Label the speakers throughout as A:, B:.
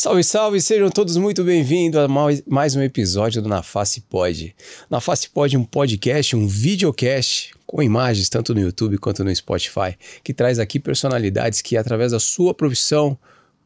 A: Salve, salve! Sejam todos muito bem-vindos a mais um episódio do Na Face Pod. Na Face Pod é um podcast, um videocast com imagens tanto no YouTube quanto no Spotify, que traz aqui personalidades que, através da sua profissão,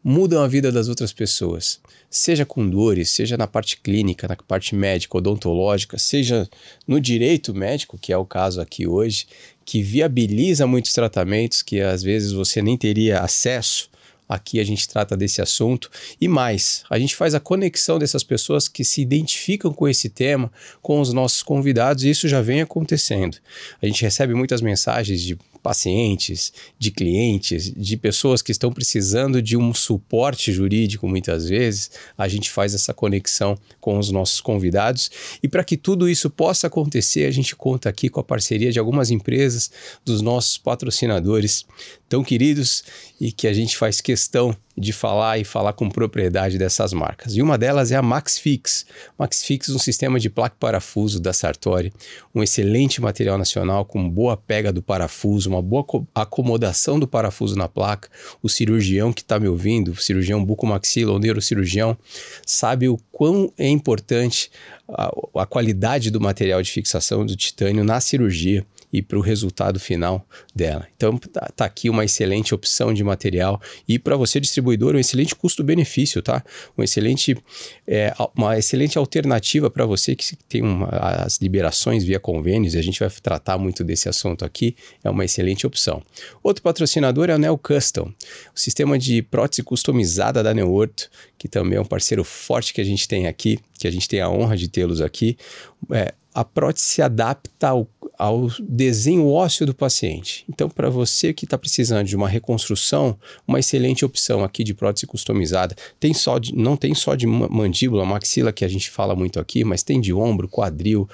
A: mudam a vida das outras pessoas. Seja com dores, seja na parte clínica, na parte médica, odontológica, seja no direito médico, que é o caso aqui hoje, que viabiliza muitos tratamentos que às vezes você nem teria acesso. Aqui a gente trata desse assunto e mais, a gente faz a conexão dessas pessoas que se identificam com esse tema com os nossos convidados e isso já vem acontecendo. A gente recebe muitas mensagens de pacientes, de clientes, de pessoas que estão precisando de um suporte jurídico muitas vezes. A gente faz essa conexão com os nossos convidados e para que tudo isso possa acontecer, a gente conta aqui com a parceria de algumas empresas, dos nossos patrocinadores tão queridos e que a gente faz questão de falar e falar com propriedade dessas marcas. E uma delas é a MaxFix. MaxFix é um sistema de placa e parafuso da Sartori, um excelente material nacional com boa pega do parafuso, uma boa acomodação do parafuso na placa. O cirurgião que está me ouvindo, o cirurgião bucomaxilo ou neurocirurgião, sabe o quão é importante a qualidade do material de fixação do titânio na cirurgia e para o resultado final dela. Então tá aqui uma excelente opção de material e para você distribuidor um excelente custo-benefício, tá? Uma excelente alternativa para você que tem as liberações via convênios e a gente vai tratar muito desse assunto aqui, é uma excelente opção. Outro patrocinador é o Neo Custom, o sistema de prótese customizada da Neoortho, que também é um parceiro forte que a gente tem aqui, que a gente tem a honra de tê-los aqui. A prótese se adapta ao desenho ósseo do paciente. Então, para você que está precisando de uma reconstrução, uma excelente opção aqui de prótese customizada. Não tem só de mandíbula, maxila, que a gente fala muito aqui, mas tem de ombro, quadril.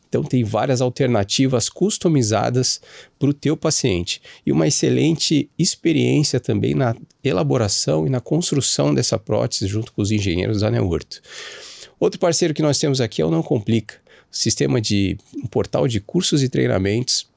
A: Então, tem várias alternativas customizadas para o teu paciente. E uma excelente experiência também na elaboração e na construção dessa prótese junto com os engenheiros da Neoortho. Outro parceiro que nós temos aqui é o Não Complica, um portal de cursos e treinamentos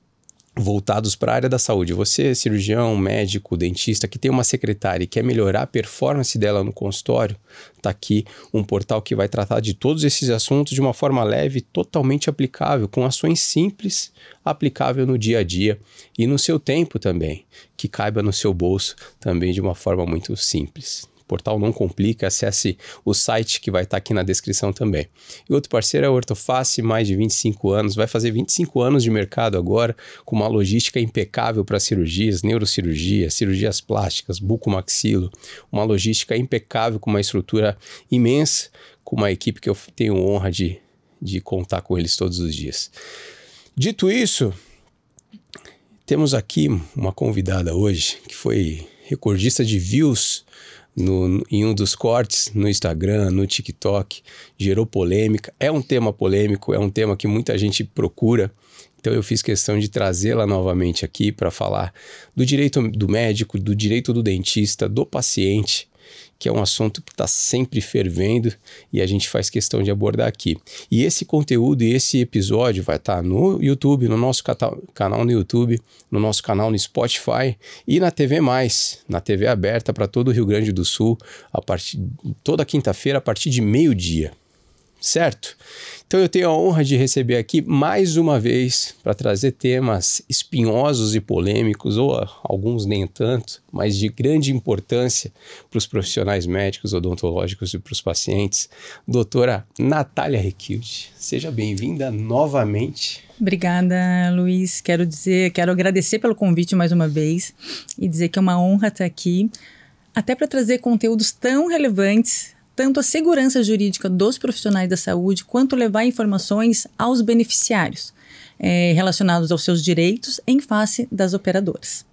A: voltados para a área da saúde. Você, cirurgião, médico, dentista, que tem uma secretária e quer melhorar a performance dela no consultório, está aqui um portal que vai tratar de todos esses assuntos de uma forma leve, totalmente aplicável, com ações simples, aplicável no dia a dia e no seu tempo também, que caiba no seu bolso também de uma forma muito simples. Portal Não Complica, acesse o site que vai estar aqui na descrição também. E outro parceiro é a Ortoface, mais de 25 anos, vai fazer 25 anos de mercado agora, com uma logística impecável para cirurgias, neurocirurgia, cirurgias plásticas, bucomaxilo, uma logística impecável com uma estrutura imensa, com uma equipe que eu tenho honra de contar com eles todos os dias. Dito isso, temos aqui uma convidada hoje, que foi recordista de views em um dos cortes no Instagram, no TikTok, gerou polêmica. É um tema polêmico, é um tema que muita gente procura, então eu fiz questão de trazê-la novamente aqui para falar do direito do médico, do direito do dentista, do paciente, que é um assunto que está sempre fervendo e a gente faz questão de abordar aqui. E esse conteúdo e esse episódio vai estar no YouTube, no nosso canal no YouTube, no nosso canal no Spotify e na TV+, na TV aberta para todo o Rio Grande do Sul, toda quinta-feira a partir de meio-dia. Certo? Então eu tenho a honra de receber aqui mais uma vez para trazer temas espinhosos e polêmicos, ou alguns nem tanto, mas de grande importância para os profissionais médicos, odontológicos e para os pacientes, doutora Natália Requilde. Seja bem-vinda novamente.
B: Obrigada, Luiz. Quero agradecer pelo convite mais uma vez e dizer que é uma honra estar aqui, até para trazer conteúdos tão relevantes, tanto a segurança jurídica dos profissionais da saúde, quanto levar informações aos beneficiários relacionados aos seus direitos em face das operadoras.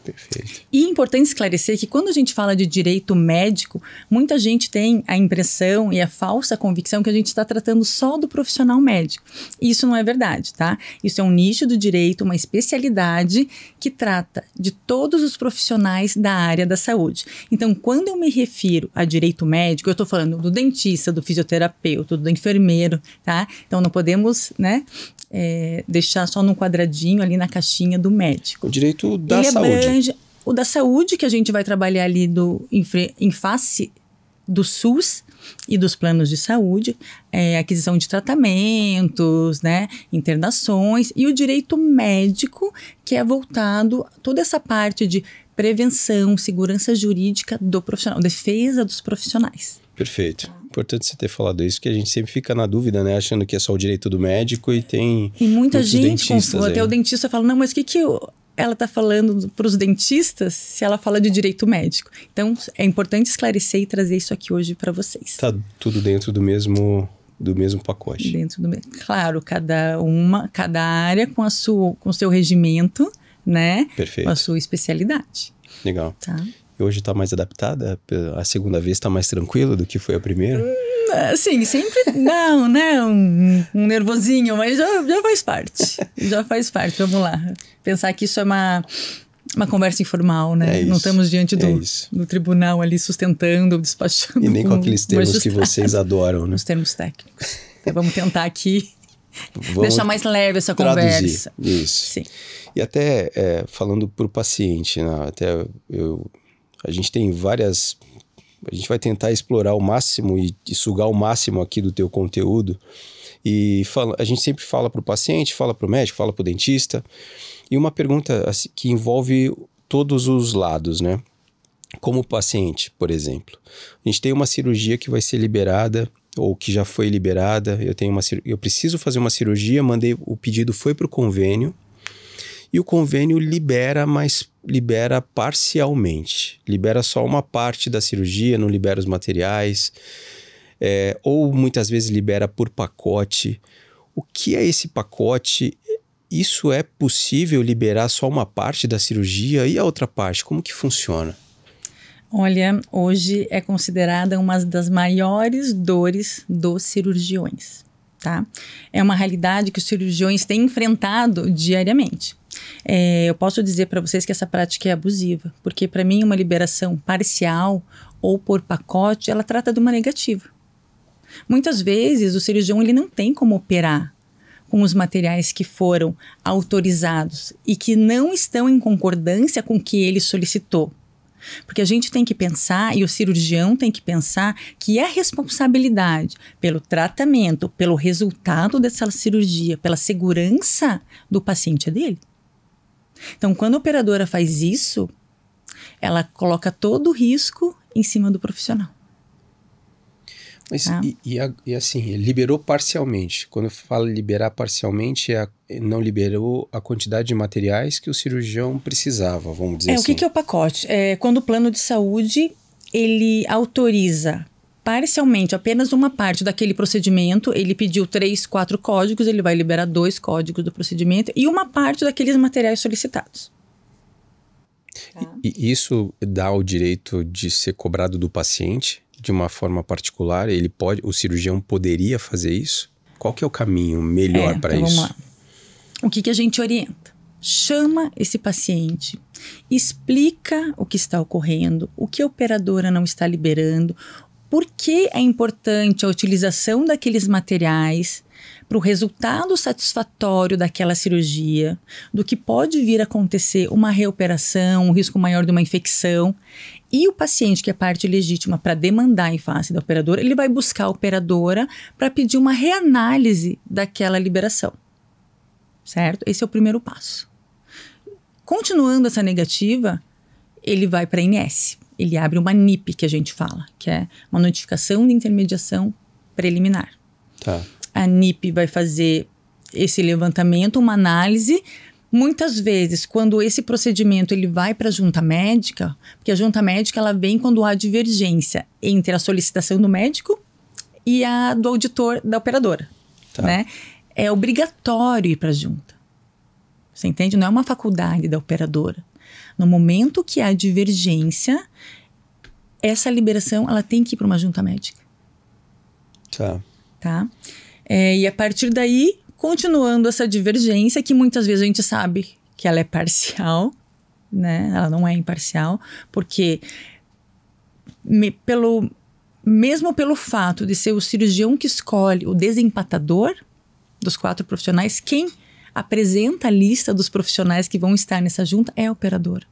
A: Perfeito.
B: E é importante esclarecer que quando a gente fala de direito médico, muita gente tem a impressão e a falsa convicção que a gente está tratando só do profissional médico. Isso não é verdade, tá? Isso é um nicho do direito, uma especialidade que trata de todos os profissionais da área da saúde. Então, quando eu me refiro a direito médico, eu estou falando do dentista, do fisioterapeuta, do enfermeiro, tá? Então, não podemos, deixar só num quadradinho ali na caixinha do médico.
A: O direito da saúde.
B: O da saúde, que a gente vai trabalhar ali em face do SUS e dos planos de saúde, aquisição de tratamentos, né, internações, e o direito médico, que é voltado toda essa parte de prevenção, segurança jurídica do profissional, defesa dos profissionais.
A: Perfeito. Importante você ter falado isso, que a gente sempre fica na dúvida, né? Achando que é só o direito do médico e tem
B: muita gente confunde. Até o dentista fala, não, mas o que ela está falando para os dentistas se ela fala de direito médico? Então, é importante esclarecer e trazer isso aqui hoje para vocês.
A: Está tudo dentro do mesmo pacote.
B: Claro, cada área com o seu regimento, né?
A: Perfeito.
B: Com a sua especialidade.
A: Legal.
B: Tá.
A: E hoje está mais adaptada? A segunda vez está mais tranquilo do que foi a primeira?
B: Sim, sempre não, né? Um nervosinho, mas já faz parte. Já faz parte, vamos lá. Pensar que isso é uma conversa informal, né? Não estamos diante do tribunal ali sustentando, despachando.
A: E nem com aqueles termos que vocês adoram, né?
B: Os termos técnicos. Então vamos tentar aqui deixar mais leve essa conversa.
A: Isso.
B: Sim.
A: E até falando para o paciente, né? A gente tem várias... A gente vai tentar explorar o máximo e sugar o máximo aqui do teu conteúdo. E a gente sempre fala para o paciente, fala para o médico, fala para o dentista. E uma pergunta assim, que envolve todos os lados, né? Como o paciente, por exemplo. A gente tem uma cirurgia que vai ser liberada ou que já foi liberada. Eu preciso fazer uma cirurgia, o pedido foi para o convênio. E o convênio libera, mas libera parcialmente. Libera só uma parte da cirurgia, não libera os materiais. Ou muitas vezes libera por pacote. O que é esse pacote? Isso é possível liberar só uma parte da cirurgia e a outra parte? Como que funciona?
B: Olha, hoje é considerada uma das maiores dores dos cirurgiões, tá? É uma realidade que os cirurgiões têm enfrentado diariamente. Eu posso dizer para vocês que essa prática é abusiva, porque para mim uma liberação parcial ou por pacote, ela trata de uma negativa. Muitas vezes o cirurgião ele não tem como operar com os materiais que foram autorizados e que não estão em concordância com o que ele solicitou. Porque a gente tem que pensar, e o cirurgião tem que pensar, que a responsabilidade pelo tratamento, pelo resultado dessa cirurgia, pela segurança do paciente é dele. Então, quando a operadora faz isso, ela coloca todo o risco em cima do profissional.
A: Mas e assim, liberou parcialmente. Quando eu falo liberar parcialmente, não liberou a quantidade de materiais que o cirurgião precisava, vamos dizer assim.
B: O que é o pacote? Quando o plano de saúde, ele autoriza parcialmente apenas uma parte daquele procedimento, ele pediu 3, 4 códigos, ele vai liberar 2 códigos do procedimento e uma parte daqueles materiais solicitados.
A: E isso dá o direito de ser cobrado do paciente de uma forma particular? O cirurgião poderia fazer isso? Qual que é o caminho melhor para isso?
B: Vamos lá. O que a gente orienta? Chama esse paciente, explica o que está ocorrendo, o que a operadora não está liberando, por que é importante a utilização daqueles materiais para o resultado satisfatório daquela cirurgia, do que pode vir a acontecer uma reoperação, um risco maior de uma infecção. E o paciente, que é parte legítima para demandar em face da operadora, ele vai buscar a operadora para pedir uma reanálise daquela liberação. Certo? Esse é o primeiro passo. Continuando essa negativa, ele vai para a ANS. Ele abre uma NIP, que a gente fala, que é uma notificação de intermediação preliminar.
A: Tá.
B: A NIP vai fazer esse levantamento, uma análise. Muitas vezes, quando esse procedimento ele vai para a junta médica, porque a junta médica ela vem quando há divergência entre a solicitação do médico e a do auditor da operadora.
A: Tá.
B: Né? É obrigatório ir para a junta. Você entende? Não é uma faculdade da operadora. No momento que há divergência, essa liberação ela tem que ir para uma junta médica. Tá? E a partir daí, continuando essa divergência, que muitas vezes a gente sabe que ela é parcial, né? Ela não é imparcial, porque mesmo pelo fato de ser o cirurgião que escolhe o desempatador dos 4 profissionais, quem apresenta a lista dos profissionais que vão estar nessa junta é a operadora.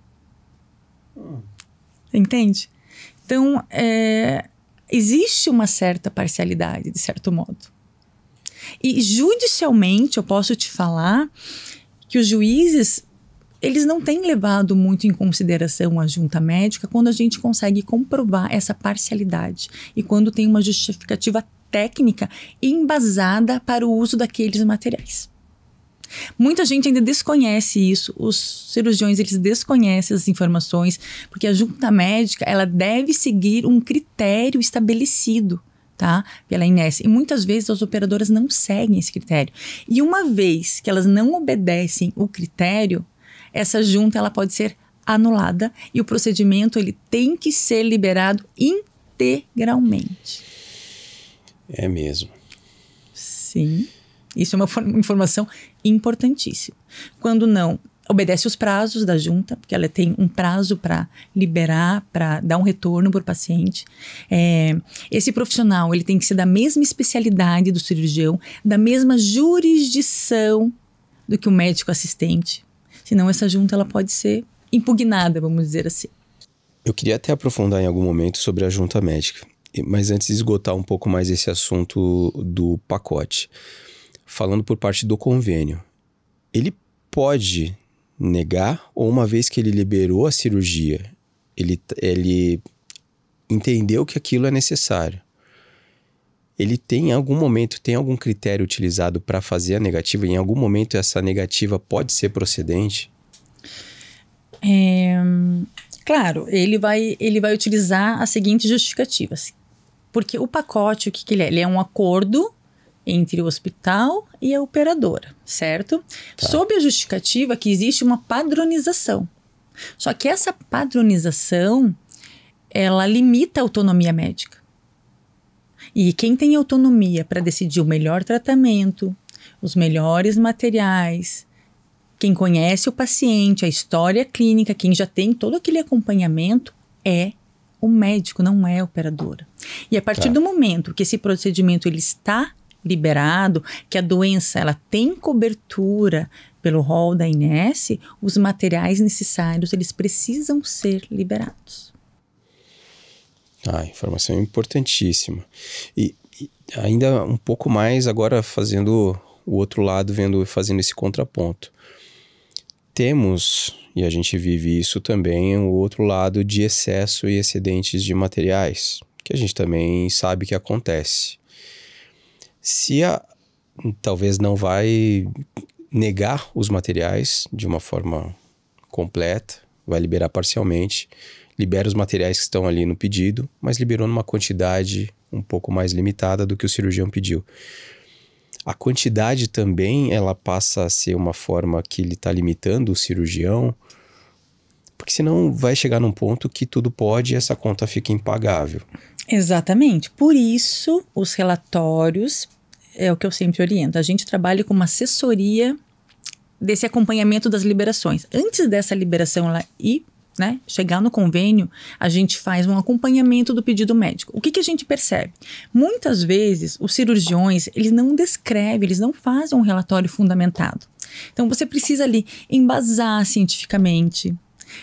B: Entende? Então, existe uma certa parcialidade, de certo modo. E judicialmente eu posso te falar que os juízes, eles não têm levado muito em consideração a junta médica quando a gente consegue comprovar essa parcialidade e quando tem uma justificativa técnica embasada para o uso daqueles materiais. Muita gente ainda desconhece isso, os cirurgiões eles desconhecem as informações, porque a junta médica ela deve seguir um critério estabelecido, tá, pela ANS, e muitas vezes as operadoras não seguem esse critério. E uma vez que elas não obedecem o critério, essa junta ela pode ser anulada e o procedimento ele tem que ser liberado integralmente.
A: É mesmo.
B: Sim. Isso é uma informação importantíssima. Quando não obedece os prazos da junta, porque ela tem um prazo para liberar, para dar um retorno para o paciente. Esse profissional ele tem que ser da mesma especialidade do cirurgião, da mesma jurisdição do que o médico assistente. Senão essa junta ela pode ser impugnada, vamos dizer assim.
A: Eu queria até aprofundar em algum momento sobre a junta médica, mas antes de esgotar um pouco mais esse assunto do pacote. Falando por parte do convênio, ele pode negar ou uma vez que ele liberou a cirurgia, ele entendeu que aquilo é necessário, ele tem em algum momento, tem algum critério utilizado para fazer a negativa? Em algum momento essa negativa pode ser procedente?
B: Claro, ele vai utilizar as seguintes justificativas. Porque o pacote, o que ele é? Ele é um acordo entre o hospital e a operadora, certo? Tá. Sob a justificativa que existe uma padronização. Só que essa padronização, ela limita a autonomia médica. E quem tem autonomia para decidir o melhor tratamento, os melhores materiais, quem conhece o paciente, a história clínica, quem já tem todo aquele acompanhamento é o médico, não é a operadora. E a partir do momento que esse procedimento ele está liberado, que a doença ela tem cobertura pelo rol da ANS, os materiais necessários eles precisam ser liberados.
A: Informação importantíssima. E ainda um pouco mais agora fazendo o outro lado, fazendo esse contraponto. Temos, e a gente vive isso também, o outro lado de excesso e excedentes de materiais, que a gente também sabe que acontece. Talvez não vai negar os materiais de uma forma completa, vai liberar parcialmente, libera os materiais que estão ali no pedido, mas liberou numa quantidade um pouco mais limitada do que o cirurgião pediu. A quantidade também, ela passa a ser uma forma que ele está limitando o cirurgião, porque senão vai chegar num ponto que tudo pode e essa conta fica impagável.
B: Exatamente. Por isso, os relatórios é o que eu sempre oriento. A gente trabalha com uma assessoria desse acompanhamento das liberações. Antes dessa liberação ela ir, chegar no convênio, a gente faz um acompanhamento do pedido médico. O que a gente percebe? Muitas vezes, os cirurgiões, eles não descrevem, eles não fazem um relatório fundamentado. Então, você precisa ali embasar cientificamente,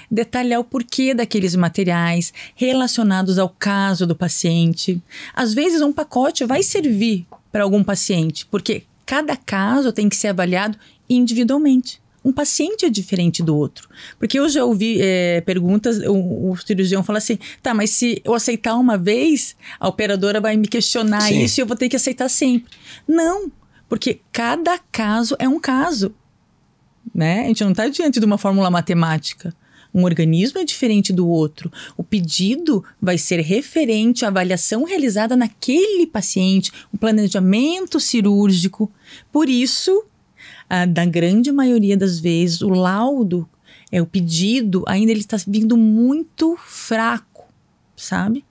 B: detalhar o porquê daqueles materiais relacionados ao caso do paciente. Às vezes, um pacote vai servir para algum paciente, porque cada caso tem que ser avaliado individualmente. Um paciente é diferente do outro. Porque eu já ouvi perguntas, o cirurgião fala assim, tá, mas se eu aceitar uma vez, a operadora vai me questionar Sim. isso e eu vou ter que aceitar sempre. Não, porque cada caso é um caso, A gente não está diante de uma fórmula matemática. Um organismo é diferente do outro. O pedido vai ser referente à avaliação realizada naquele paciente, o planejamento cirúrgico. Por isso, da grande maioria das vezes, o laudo, o pedido, ainda ele está vindo muito fraco, sabe?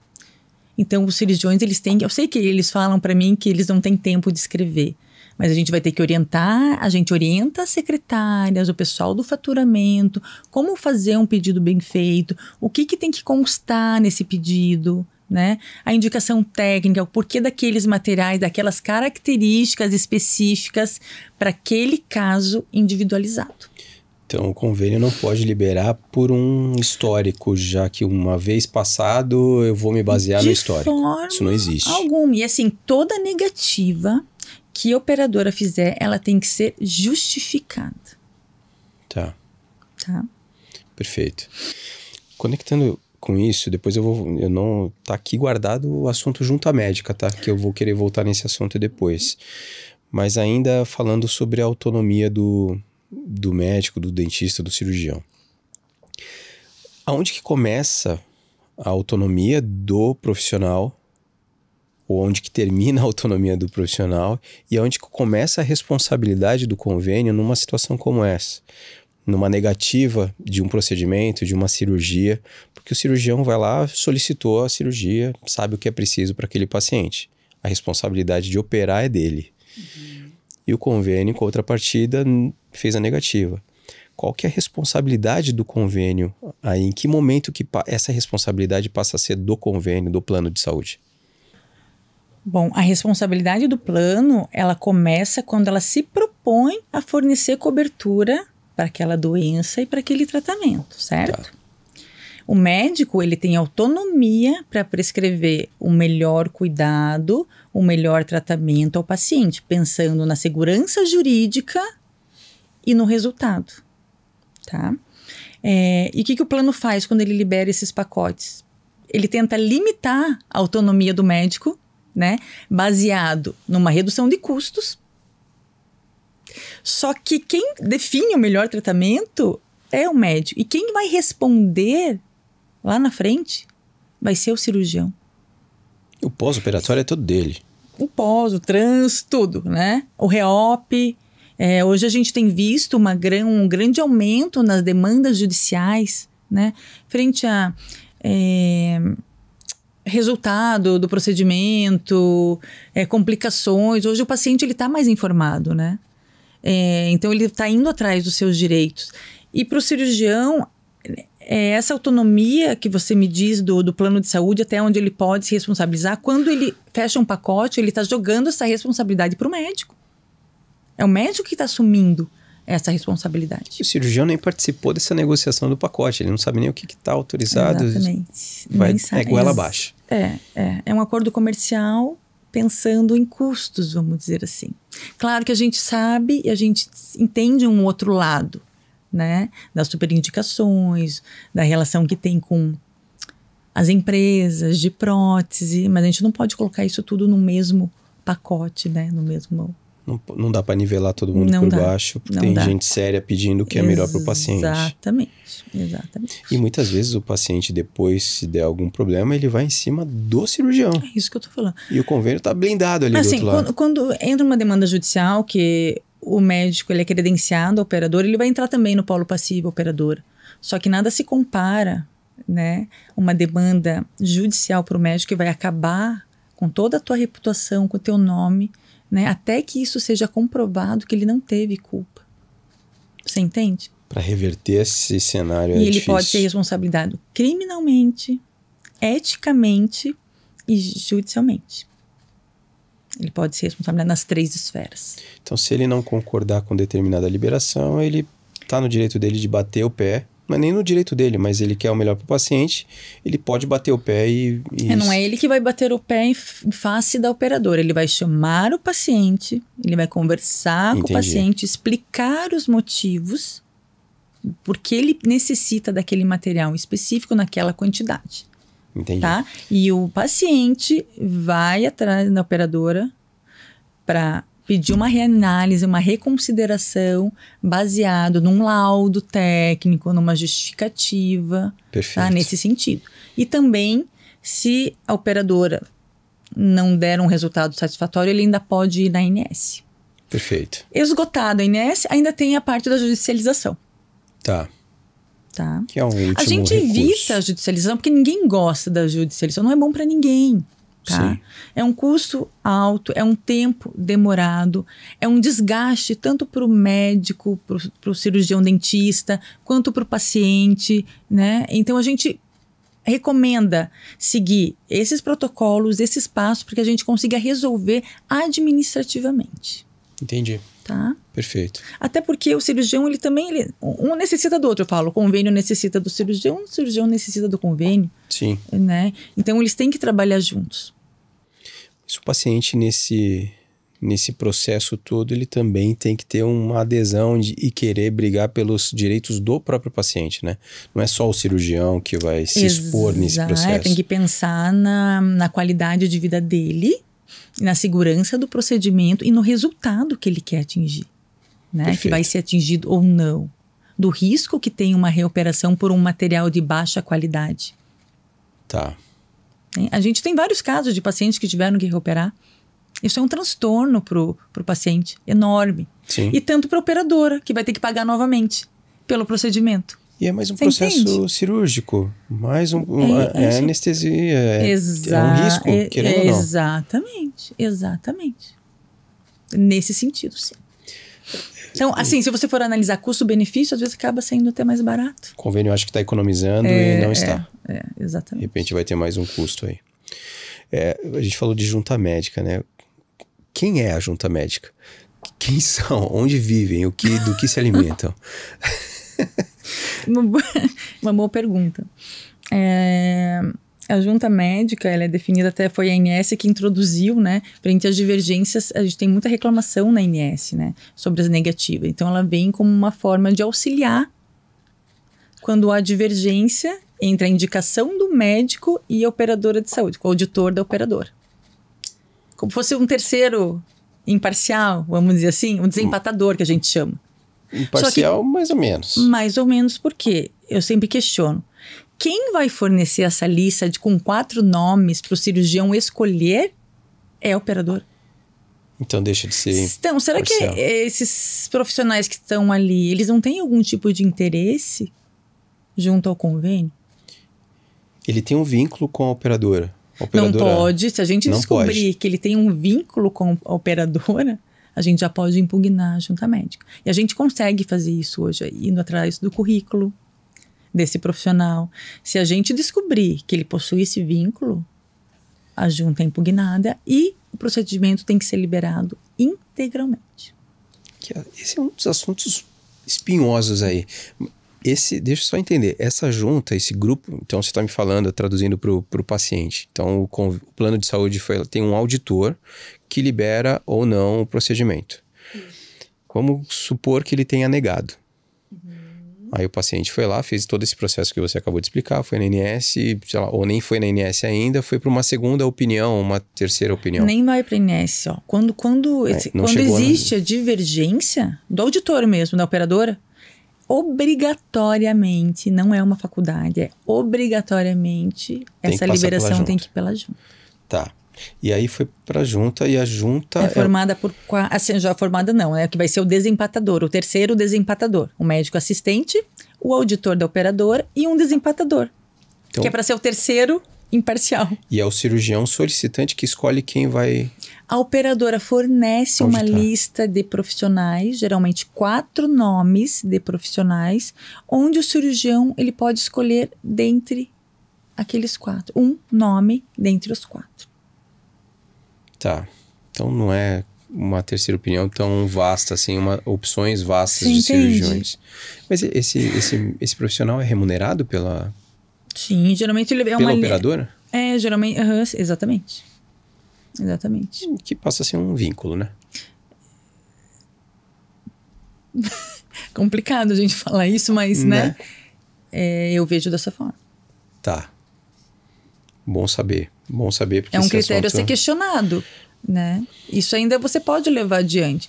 B: Então, os cirurgiões, eles têm... Eu sei que eles falam para mim que eles não têm tempo de escrever, mas a gente vai ter que orientar, a gente orienta as secretárias, o pessoal do faturamento, como fazer um pedido bem feito, o que tem que constar nesse pedido, A indicação técnica, o porquê daqueles materiais, daquelas características específicas para aquele caso individualizado.
A: Então, o convênio não pode liberar por um histórico, já que uma vez passado eu vou me basear no histórico. Isso não existe.
B: Alguma. E assim, toda negativa que a operadora fizer, ela tem que ser justificada.
A: Tá.
B: Tá?
A: Perfeito. Conectando com isso, depois tá aqui guardado o assunto junto à médica, tá? Que eu vou querer voltar nesse assunto depois. Mas ainda falando sobre a autonomia do médico, do dentista, do cirurgião. Aonde que começa a autonomia do profissional, ou onde que termina a autonomia do profissional, e aonde que começa a responsabilidade do convênio numa situação como essa? Numa negativa de um procedimento, de uma cirurgia, porque o cirurgião vai lá, solicitou a cirurgia, sabe o que é preciso para aquele paciente. A responsabilidade de operar é dele. E o convênio, em contrapartida, fez a negativa. Qual que é a responsabilidade do convênio? Aí, em que momento que essa responsabilidade passa a ser do convênio, do plano de saúde?
B: Bom, a responsabilidade do plano, ela começa quando ela se propõe a fornecer cobertura para aquela doença e para aquele tratamento, certo? Tá. O médico, ele tem autonomia para prescrever o melhor cuidado, o melhor tratamento ao paciente, pensando na segurança jurídica e no resultado, tá? E o que o plano faz quando ele libera esses pacotes? Ele tenta limitar a autonomia do médico, né? Baseado numa redução de custos. Só que quem define o melhor tratamento é o médico. E quem vai responder lá na frente vai ser o cirurgião.
A: O pós-operatório é todo dele.
B: O pós, o trans, tudo, né? O REOP. Hoje a gente tem visto um grande aumento nas demandas judiciais, né? Frente a resultado do procedimento, complicações. Hoje o paciente está mais informado, né? Então ele está indo atrás dos seus direitos. E para o cirurgião, essa autonomia que você me diz do plano de saúde, até onde ele pode se responsabilizar, quando ele fecha um pacote, ele está jogando essa responsabilidade para o médico. É o médico que está assumindo essa responsabilidade.
A: O cirurgião nem participou dessa negociação do pacote, ele não sabe nem o que está autorizado.
B: Exatamente.
A: É goela abaixo.
B: É um acordo comercial pensando em custos, vamos dizer assim. Claro que a gente sabe e a gente entende um outro lado, né? Das superindicações, da relação que tem com as empresas de prótese, mas a gente não pode colocar isso tudo no mesmo pacote, né? No mesmo...
A: Não dá para nivelar todo mundo por baixo, porque tem gente séria pedindo o que é melhor para o paciente.
B: Exatamente.
A: E muitas vezes o paciente, depois, se der algum problema, ele vai em cima do cirurgião.
B: É isso que eu tô falando.
A: E o convênio tá blindado ali do outro lado.
B: Quando entra uma demanda judicial, que o médico ele é credenciado operador, ele vai entrar também no polo passivo operador. Só que nada se compara, né? Uma demanda judicial para o médico que vai acabar com toda a tua reputação, com o teu nome, né? Até que isso seja comprovado que ele não teve culpa. Você entende?
A: Para reverter esse cenário
B: e ele pode ser responsabilizado criminalmente, eticamente e judicialmente. Ele pode ser responsabilizado nas 3 esferas.
A: Então, se ele não concordar com determinada liberação, ele está no direito dele de bater o pé. Não é nem no direito dele, mas ele quer o melhor para o paciente, ele pode bater o pé e
B: não é ele que vai bater o pé em face da operadora. Ele vai chamar o paciente, ele vai conversar com o paciente, explicar os motivos, porque ele necessita daquele material específico naquela quantidade.
A: Entendi.
B: Tá? E o paciente vai atrás da operadora para pedir uma reanálise, uma reconsideração baseado num laudo técnico, numa justificativa.
A: Perfeito.
B: Tá? Nesse sentido. E também, se a operadora não der um resultado satisfatório, ele ainda pode ir na ANS.
A: Perfeito.
B: Esgotado a ANS, ainda tem a parte da judicialização.
A: Tá.
B: Tá?
A: Que é um último
B: a gente
A: recurso.
B: evita a judicialização porque ninguém gosta da judicialização, não é bom para ninguém. Tá?
A: Sim.
B: É um custo alto, é um tempo demorado, é um desgaste tanto para o médico, para o cirurgião dentista, quanto para o paciente, né? Então a gente recomenda seguir esses protocolos, esses passos, para que a gente consiga resolver administrativamente.
A: Entendi.
B: Tá?
A: Perfeito.
B: Até porque o cirurgião, um necessita do outro. Eu falo, o convênio necessita do cirurgião, o cirurgião necessita do convênio.
A: Sim.
B: Né? Então, eles têm que trabalhar juntos.
A: Se o paciente, nesse processo todo, ele também tem que ter uma adesão e querer brigar pelos direitos do próprio paciente, né? Não é só o cirurgião que vai se expor nesse processo.
B: Tem que pensar na qualidade de vida dele, na segurança do procedimento e no resultado que ele quer atingir. Né? Que vai ser atingido ou não. Do risco que tem uma reoperação por um material de baixa qualidade.
A: Tá.
B: A gente tem vários casos de pacientes que tiveram que reoperar. Isso é um transtorno pro paciente, enorme.
A: Sim.
B: E tanto para a operadora, que vai ter que pagar novamente pelo procedimento.
A: E é mais um processo cirúrgico, mais é anestesia, é um risco, querendo ou não.
B: Exatamente. Nesse sentido, sim. Então, assim, se você for analisar custo-benefício, às vezes acaba saindo até mais barato.
A: O convênio acha que está economizando e não está.
B: Exatamente.
A: De repente vai ter mais um custo aí. A gente falou de junta médica, né? Quem é a junta médica? Quem são? Onde vivem? Do que se alimentam?
B: Uma boa pergunta. A junta médica, ela é definida, até foi a ANS que introduziu, né? Frente às divergências, a gente tem muita reclamação na ANS, né? Sobre as negativas. Então, ela vem como uma forma de auxiliar quando há divergência entre a indicação do médico e a operadora de saúde, com o auditor da operadora. Como fosse um terceiro imparcial, vamos dizer assim, um desempatador que a gente chama.
A: Imparcial, mais ou menos.
B: Mais ou menos, porque eu sempre questiono. Quem vai fornecer essa lista com 4 nomes para o cirurgião escolher é a operadora.
A: Então deixa de ser
B: Então, será
A: imparcial.
B: Que esses profissionais que estão ali, eles não têm algum tipo de interesse junto ao convênio?
A: Ele tem um vínculo com a operadora.
B: Não pode. Se a gente descobrir que ele tem um vínculo com a operadora, a gente já pode impugnar a junta médica. E a gente consegue fazer isso hoje, indo atrás do currículo desse profissional. Se a gente descobrir que ele possui esse vínculo, a junta é impugnada e o procedimento tem que ser liberado integralmente.
A: Esse é um dos assuntos espinhosos aí. Deixa eu só entender, essa junta, esse grupo, então você está me falando, traduzindo para o paciente. Então o plano de saúde tem um auditor que libera ou não o procedimento. Vamos supor que ele tenha negado. Aí o paciente foi lá, fez todo esse processo que você acabou de explicar, foi na ANS, sei lá, ou nem foi na ANS ainda, foi para uma segunda opinião, uma terceira opinião.
B: Nem vai para a ANS, ó. Quando existe a divergência do auditor mesmo, da operadora, obrigatoriamente, não é uma faculdade, obrigatoriamente essa liberação tem que ir pela junta.
A: Tá. E aí foi pra junta e a junta...
B: É formada por... Assim, já formada não, que vai ser o desempatador, o terceiro desempatador. O médico assistente, o auditor da operadora e um desempatador. Então, que é para ser o terceiro imparcial.
A: E é o cirurgião solicitante que escolhe quem vai...
B: A operadora fornece uma lista de profissionais, geralmente 4 nomes de profissionais, onde o cirurgião ele pode escolher dentre aqueles 4. Um nome dentre os 4.
A: Tá. Então não é uma terceira opinião tão vasta, assim, opções vastas de cirurgiões. Mas esse profissional é remunerado pela...
B: Sim, geralmente ele é
A: pela operadora?
B: Geralmente, exatamente. Exatamente.
A: Que passa a ser um vínculo, né?
B: Complicado a gente falar isso, mas, né? Eu vejo dessa forma.
A: Tá. Bom saber. Bom saber, porque
B: é um critério a ser questionado, né? Isso ainda você pode levar adiante.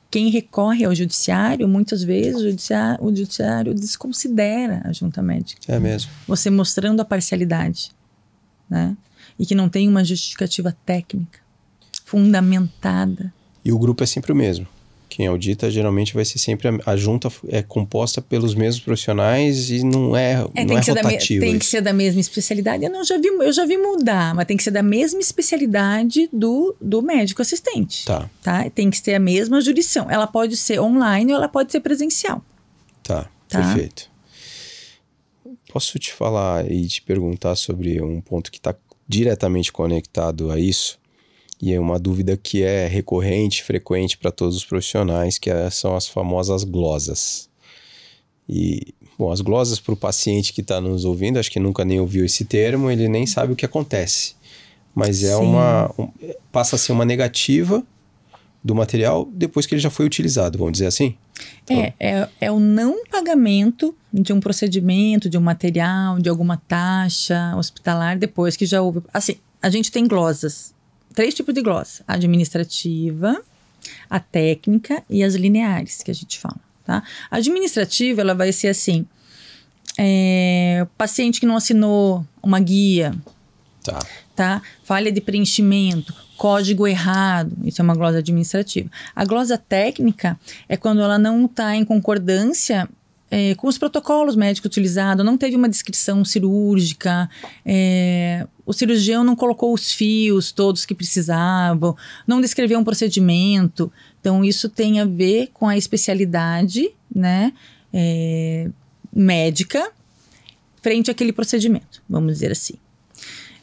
B: Quem recorre ao judiciário, muitas vezes o judiciário desconsidera a junta médica.
A: É mesmo.
B: Você mostrando a parcialidade, né? E que não tem uma justificativa técnica fundamentada.
A: E o grupo é sempre o mesmo. Quem audita geralmente vai ser sempre a junta é composta pelos mesmos profissionais e não é rotativo.
B: Tem que ser da mesma especialidade. Eu já vi mudar, mas tem que ser da mesma especialidade do médico assistente.
A: Tá.
B: Tem que ser a mesma jurisdição. Ela pode ser online ou ela pode ser presencial.
A: Tá. Perfeito. Posso te falar e te perguntar sobre um ponto que está diretamente conectado a isso? E é uma dúvida que é recorrente, frequente para todos os profissionais, que são as famosas glosas. E, bom, as glosas para o paciente que está nos ouvindo, acho que nunca nem ouviu esse termo, ele nem sabe o que acontece. Mas é passa a ser uma negativa do material depois que ele já foi utilizado, vamos dizer assim? Então,
B: É o não pagamento de um procedimento, de um material, de alguma taxa hospitalar depois que já houve... Assim, a gente tem glosas, 3 tipos de glosa: a administrativa, a técnica e as lineares, que a gente fala, tá? A administrativa, ela vai ser assim, paciente que não assinou uma guia, tá? Falha de preenchimento, código errado, isso é uma glosa administrativa. A glosa técnica é quando ela não está em concordância com os protocolos médicos utilizados, não teve uma descrição cirúrgica, o cirurgião não colocou os fios todos que precisavam, não descreveu um procedimento. Então, isso tem a ver com a especialidade, né, médica frente àquele procedimento, vamos dizer assim.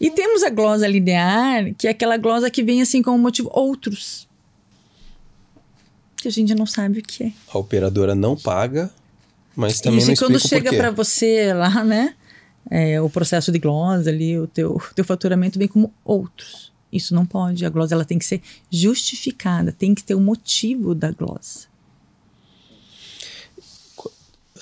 B: E temos a glosa linear, que é aquela glosa que vem assim com o motivo outros, que a gente não sabe o que é.
A: A operadora não paga, mas também
B: isso,
A: não explica o porquê.
B: E quando chega para você lá, né, o processo de glosa ali, o teu faturamento vem como outros. Isso não pode. A glosa, ela tem que ser justificada, tem que ter o motivo da glosa.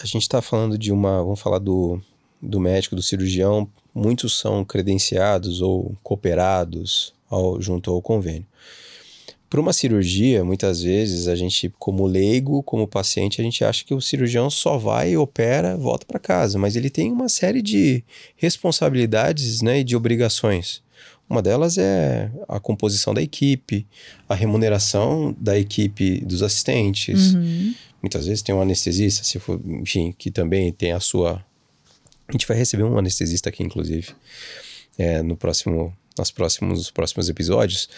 A: A gente está falando de vamos falar do médico, do cirurgião. Muitos são credenciados ou cooperados junto ao convênio. Para uma cirurgia, muitas vezes, a gente, como leigo, como paciente, a gente acha que o cirurgião só vai, opera, volta para casa. Mas ele tem uma série de responsabilidades, né, e de obrigações. Uma delas é a composição da equipe, a remuneração da equipe dos assistentes.
B: Uhum.
A: Muitas vezes tem um anestesista, se for, enfim, que também tem a sua... A gente vai receber um anestesista aqui, inclusive, nos próximos episódios.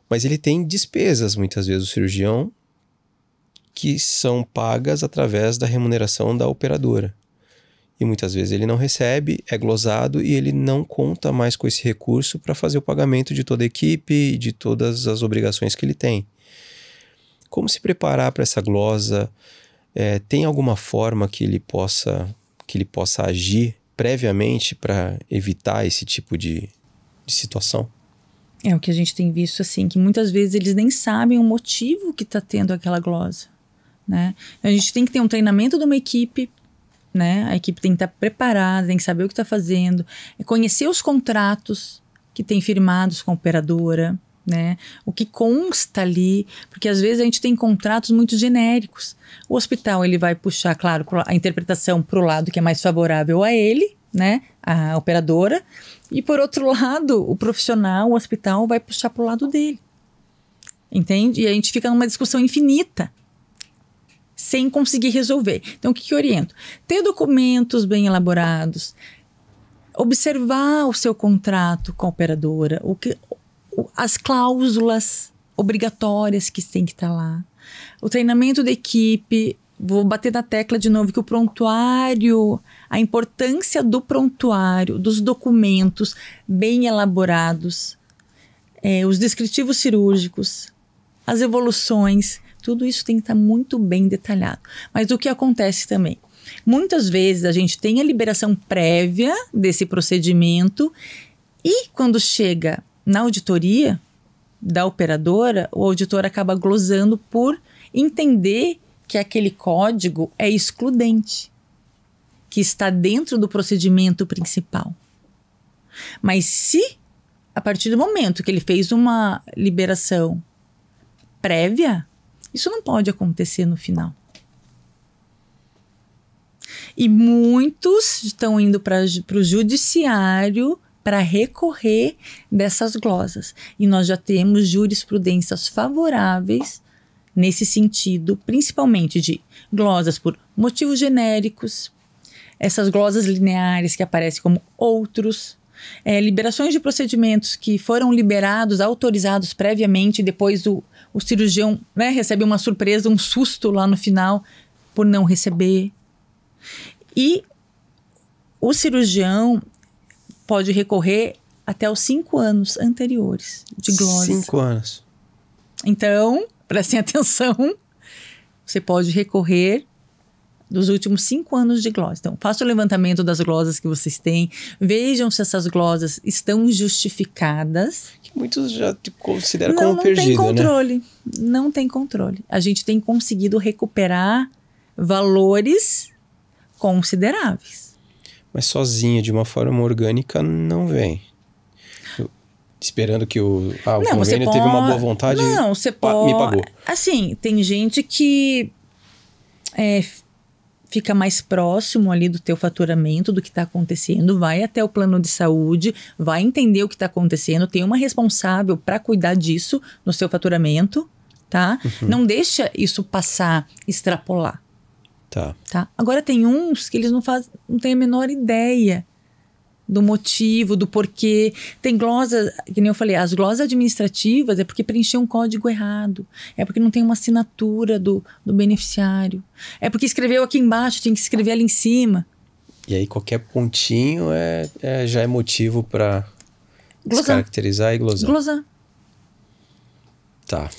A: Mas ele tem despesas, muitas vezes, o cirurgião, que são pagas através da remuneração da operadora. E muitas vezes ele não recebe, é glosado e ele não conta mais com esse recurso para fazer o pagamento de toda a equipe e de todas as obrigações que ele tem. Como se preparar para essa glosa? Tem alguma forma que ele possa agir previamente para evitar esse tipo de situação?
B: É o que a gente tem visto, assim, que muitas vezes eles nem sabem o motivo que está tendo aquela glosa, né? A gente tem que ter um treinamento de uma equipe, né? A equipe tem que estar preparada, tem que saber o que está fazendo, conhecer os contratos que tem firmados com a operadora, né? O que consta ali, porque às vezes a gente tem contratos muito genéricos. O hospital, ele vai puxar, claro, a interpretação para o lado que é mais favorável a ele, né? A operadora. E por outro lado, o profissional, o hospital, vai puxar para o lado dele. Entende? E a gente fica numa discussão infinita, sem conseguir resolver. Então, o que eu oriento? Ter documentos bem elaborados, observar o seu contrato com a operadora, as cláusulas obrigatórias que tem que estar lá, o treinamento da equipe. Vou bater na tecla de novo que o prontuário, a importância do prontuário, dos documentos bem elaborados, os descritivos cirúrgicos, as evoluções, tudo isso tem que estar muito bem detalhado. Mas o que acontece também? Muitas vezes a gente tem a liberação prévia desse procedimento e quando chega na auditoria da operadora, o auditor acaba glosando por entender que aquele código é excludente, que está dentro do procedimento principal. Mas se, a partir do momento que ele fez uma liberação prévia, isso não pode acontecer no final. E muitos estão indo para o judiciário para recorrer dessas glosas. E nós já temos jurisprudências favoráveis nesse sentido, principalmente de glosas por motivos genéricos, essas glosas lineares que aparecem como outros, liberações de procedimentos que foram liberados, autorizados previamente, e depois o cirurgião, né, recebe uma surpresa, um susto lá no final por não receber. E o cirurgião pode recorrer até os 5 anos anteriores de glosa.
A: 5 anos.
B: Então, prestem atenção, você pode recorrer dos últimos 5 anos de glosa. Então, faça o levantamento das glosas que vocês têm, vejam se essas glosas estão justificadas.
A: Que muitos já te consideram como perdido,
B: né? Não tem controle, não tem controle. A gente tem conseguido recuperar valores consideráveis.
A: Mas sozinha, de uma forma orgânica, não vem. Esperando que o convênio teve uma boa vontade e
B: você pode,
A: me pagou.
B: Assim, tem gente que fica mais próximo ali do teu faturamento, do que está acontecendo, vai até o plano de saúde, vai entender o que está acontecendo, tem uma responsável para cuidar disso no seu faturamento, tá?
A: Uhum.
B: Não deixa isso passar, extrapolar.
A: Tá.
B: Agora tem uns que eles não têm a menor ideia do motivo, do porquê. Tem glosas, que nem eu falei, as glosas administrativas é porque preencheu um código errado, é porque não tem uma assinatura do beneficiário, é porque escreveu aqui embaixo, tinha que escrever ali em cima.
A: E aí qualquer pontinho já é motivo para descaracterizar e glosar. Tá.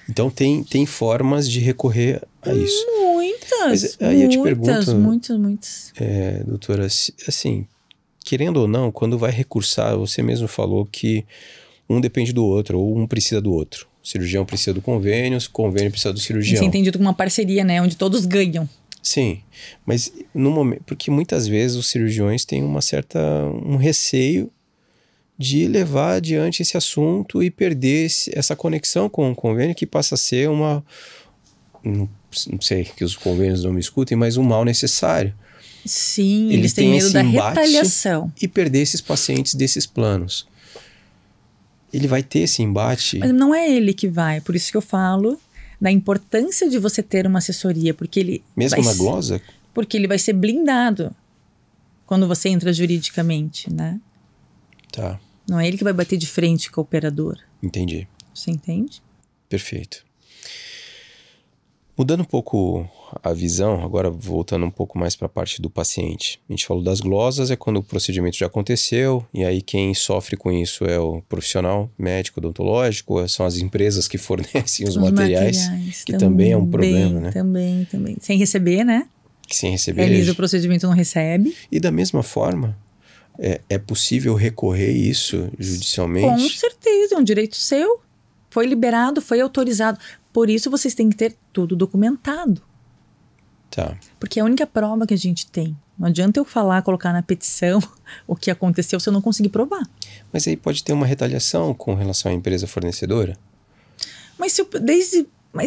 A: Então tem formas de recorrer a isso.
B: Muitas.
A: Mas aí eu te pergunto,
B: muitas.
A: Doutora, assim, querendo ou não, quando vai recursar, você mesmo falou que um depende do outro, ou um precisa do outro. O cirurgião precisa do convênio, o convênio precisa do cirurgião.
B: Isso é entendido como uma parceria, né? Onde todos ganham.
A: Sim, mas no momento, porque muitas vezes os cirurgiões têm um receio de levar adiante esse assunto e perder essa conexão com o convênio, que passa a ser não sei que os convênios não me escutem, mas um mal necessário.
B: Sim, eles têm medo da retaliação.
A: E perder esses pacientes desses planos. Ele vai ter esse embate.
B: Mas não é ele que vai, por isso que eu falo da importância de você ter uma assessoria, porque ele...
A: Mesmo na glosa?
B: Porque ele vai ser blindado quando você entra juridicamente, né?
A: Tá.
B: Não é ele que vai bater de frente com o operador.
A: Entendi.
B: Você entende?
A: Perfeito. Mudando um pouco a visão, agora voltando um pouco mais para a parte do paciente. A gente falou das glosas, é quando o procedimento já aconteceu, e aí quem sofre com isso é o profissional médico, odontológico, são as empresas que fornecem os materiais, que também é um problema, né?
B: Também. Sem receber, né?
A: Sem receber.
B: Realiza o procedimento, não recebe.
A: E da mesma forma, é possível recorrer isso judicialmente?
B: Com certeza, é um direito seu. Foi liberado, foi autorizado. Por isso vocês têm que ter tudo documentado.
A: Tá.
B: Porque é a única prova que a gente tem. Não adianta eu colocar na petição o que aconteceu se eu não conseguir provar.
A: Mas aí pode ter uma retaliação com relação à empresa fornecedora?
B: Mas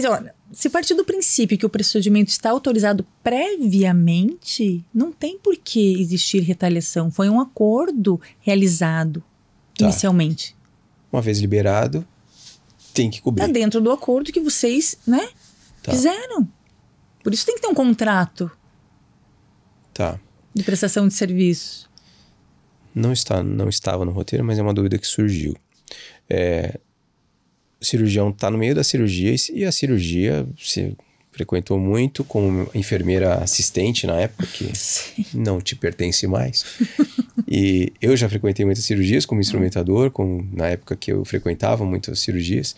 B: olha, se partir do princípio que o procedimento está autorizado previamente, não tem por que existir retaliação. Foi um acordo realizado inicialmente.
A: Uma vez liberado, tem que cobrir.
B: Está dentro do acordo que vocês, né, fizeram. Por isso tem que ter um contrato de prestação de serviço.
A: Não estava no roteiro, mas é uma dúvida que surgiu. O cirurgião está no meio da cirurgia e a cirurgia se frequentou muito como enfermeira assistente na época, que não te pertence mais. E eu já frequentei muitas cirurgias como instrumentador, na época que eu frequentava muitas cirurgias.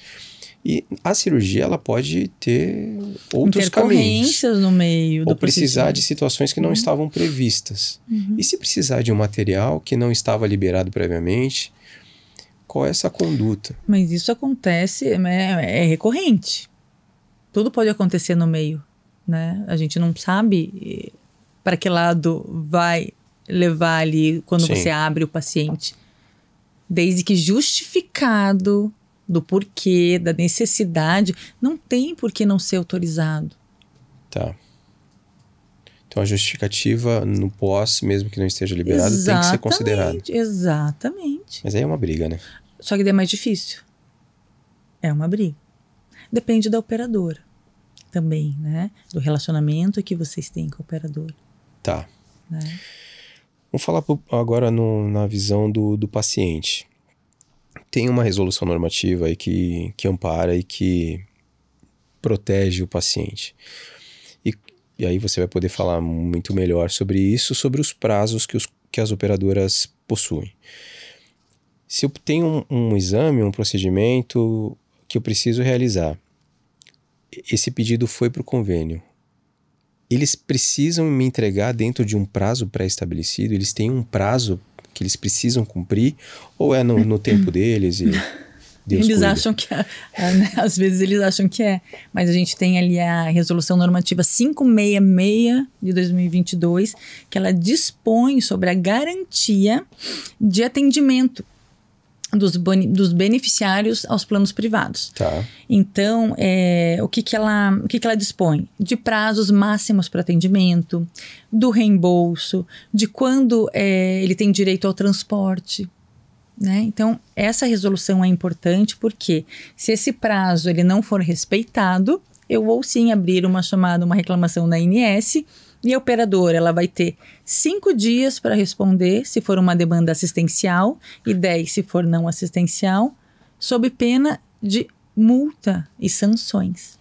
A: E a cirurgia, ela pode ter outros caminhos.
B: No meio do
A: ou precisar de situações que não estavam previstas. E se precisar de um material que não estava liberado previamente, qual é essa conduta?
B: Mas isso acontece, é recorrente. Tudo pode acontecer no meio, né? A gente não sabe para que lado vai levar ali quando você abre o paciente. Desde que justificado do porquê, da necessidade, não tem por que não ser autorizado.
A: Tá. Então a justificativa no pós, mesmo que não esteja liberado, tem que ser considerada.
B: Exatamente.
A: Mas aí é uma briga, né?
B: Só que daí é mais difícil. É uma briga. Depende da operadora também, né? Do relacionamento que vocês têm com a operadora.
A: Tá.
B: Né?
A: Vamos falar agora na visão do paciente. Tem uma resolução normativa aí que ampara e que protege o paciente. E aí você vai poder falar muito melhor sobre isso, sobre os prazos que as operadoras possuem. Se eu tenho um exame, um procedimento que eu preciso realizar, esse pedido foi para o convênio. Eles precisam me entregar dentro de um prazo pré-estabelecido? Eles têm um prazo que eles precisam cumprir? Ou é no tempo deles e Deus
B: Eles
A: cuida?
B: acham que né? Às vezes eles acham que é, mas a gente tem ali a Resolução Normativa 566 de 2022, que ela dispõe sobre a garantia de atendimento dos beneficiários aos planos privados.
A: Tá.
B: Então, o que ela dispõe? De prazos máximos para atendimento, do reembolso, de quando ele tem direito ao transporte. Né? Então, essa resolução é importante porque se esse prazo ele não for respeitado, eu vou sim abrir uma reclamação na ANS, e a operadora ela vai ter 5 dias para responder se for uma demanda assistencial e 10 se for não assistencial, sob pena de multa e sanções.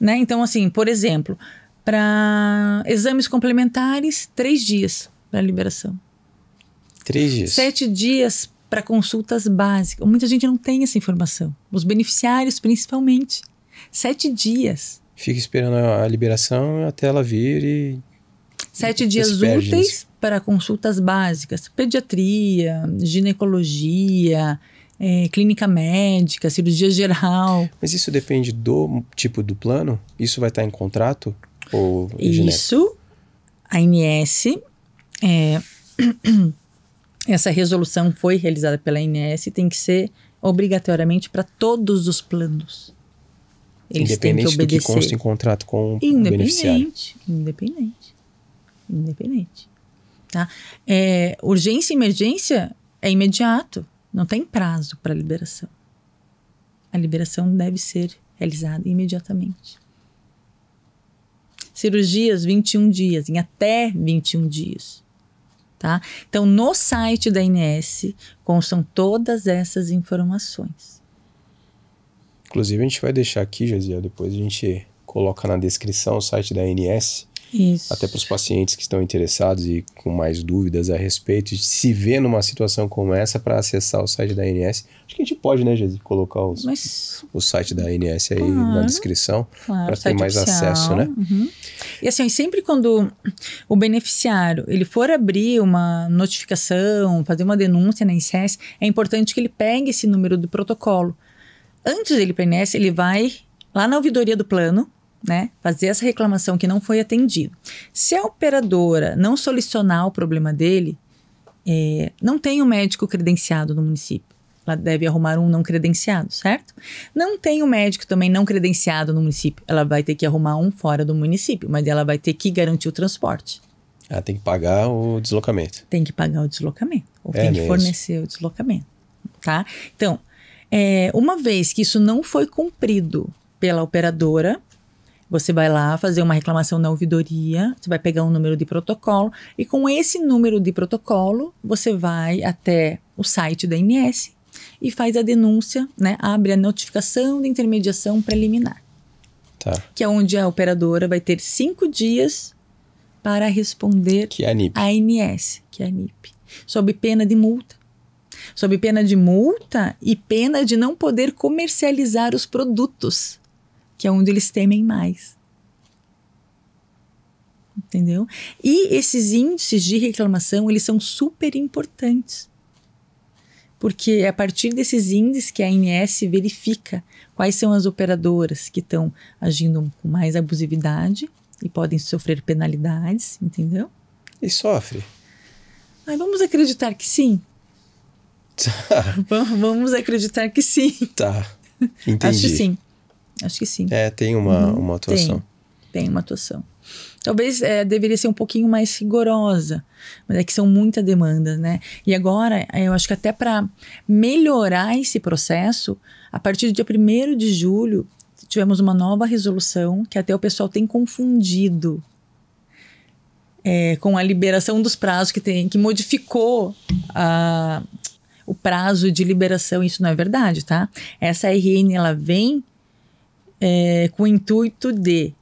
B: Né? Então, assim, por exemplo, para exames complementares, 3 dias para liberação.
A: 3 dias.
B: 7 dias para consultas básicas. Muita gente não tem essa informação. Os beneficiários, principalmente. 7 dias.
A: Fica esperando a liberação até ela vir e...
B: 7 dias úteis para consultas básicas. Pediatria, ginecologia, clínica médica, cirurgia geral.
A: Mas isso depende do tipo do plano? Isso vai estar em contrato? Ou
B: isso, a ANS... Essa resolução foi realizada pela ANS e tem que ser obrigatoriamente para todos os planos. Eles
A: independente
B: têm que obedecer.
A: Do que consta em contrato com o beneficiário.
B: Independente. Tá? Urgência e emergência é imediato. Não tem prazo para liberação. A liberação deve ser realizada imediatamente. Cirurgias, 21 dias, em até 21 dias. Tá? Então, no site da ANS constam todas essas informações.
A: Inclusive, a gente vai deixar aqui, Josiel, depois a gente coloca na descrição o site da ANS.
B: Isso.
A: Até para os pacientes que estão interessados e com mais dúvidas a respeito, de se ver numa situação como essa, para acessar o site da ANS. Acho que a gente pode, né, Josiel, colocar o site da ANS aí na descrição, para ter mais acesso, né?
B: Uhum. E assim, sempre quando o beneficiário ele for abrir uma notificação, fazer uma denúncia na ANS, é importante que ele pegue esse número do protocolo. Antes dele ir para a ANS, ele vai lá na ouvidoria do plano, né, fazer essa reclamação que não foi atendido. Se a operadora não solucionar o problema dele, não tem um médico credenciado no município. Ela deve arrumar um não credenciado, certo? Não tem um médico também não credenciado no município. Ela vai ter que arrumar um fora do município, mas ela vai ter que garantir o transporte.
A: Ela tem que pagar o deslocamento.
B: Tem que pagar o deslocamento. Ou tem que fornecer o deslocamento. Tá? Então, uma vez que isso não foi cumprido pela operadora, você vai lá fazer uma reclamação na ouvidoria, você vai pegar um número de protocolo e com esse número de protocolo você vai até o site da ANS e faz a denúncia, né? Abre a notificação de intermediação preliminar.
A: Tá.
B: Que é onde a operadora vai ter 5 dias para responder
A: que é a NIP.
B: ANS, que é a NIP, sob pena de multa. Sob pena de multa e pena de não poder comercializar os produtos, que é onde eles temem mais. Entendeu? E esses índices de reclamação, eles são super importantes. Porque é a partir desses índices que a ANS verifica quais são as operadoras que estão agindo com mais abusividade e podem sofrer penalidades, entendeu?
A: E sofre?
B: Vamos acreditar que sim. Vamos acreditar que sim.
A: Tá, entendi.
B: Acho que sim.
A: Tem uma atuação.
B: Tem uma atuação. Talvez deveria ser um pouquinho mais rigorosa, mas é que são muita demanda, né? E agora, eu acho que até para melhorar esse processo, a partir do dia 1º de julho, tivemos uma nova resolução que até o pessoal tem confundido com a liberação dos prazos que modificou o prazo de liberação. Isso não é verdade, tá? Essa RN, ela vem com o intuito de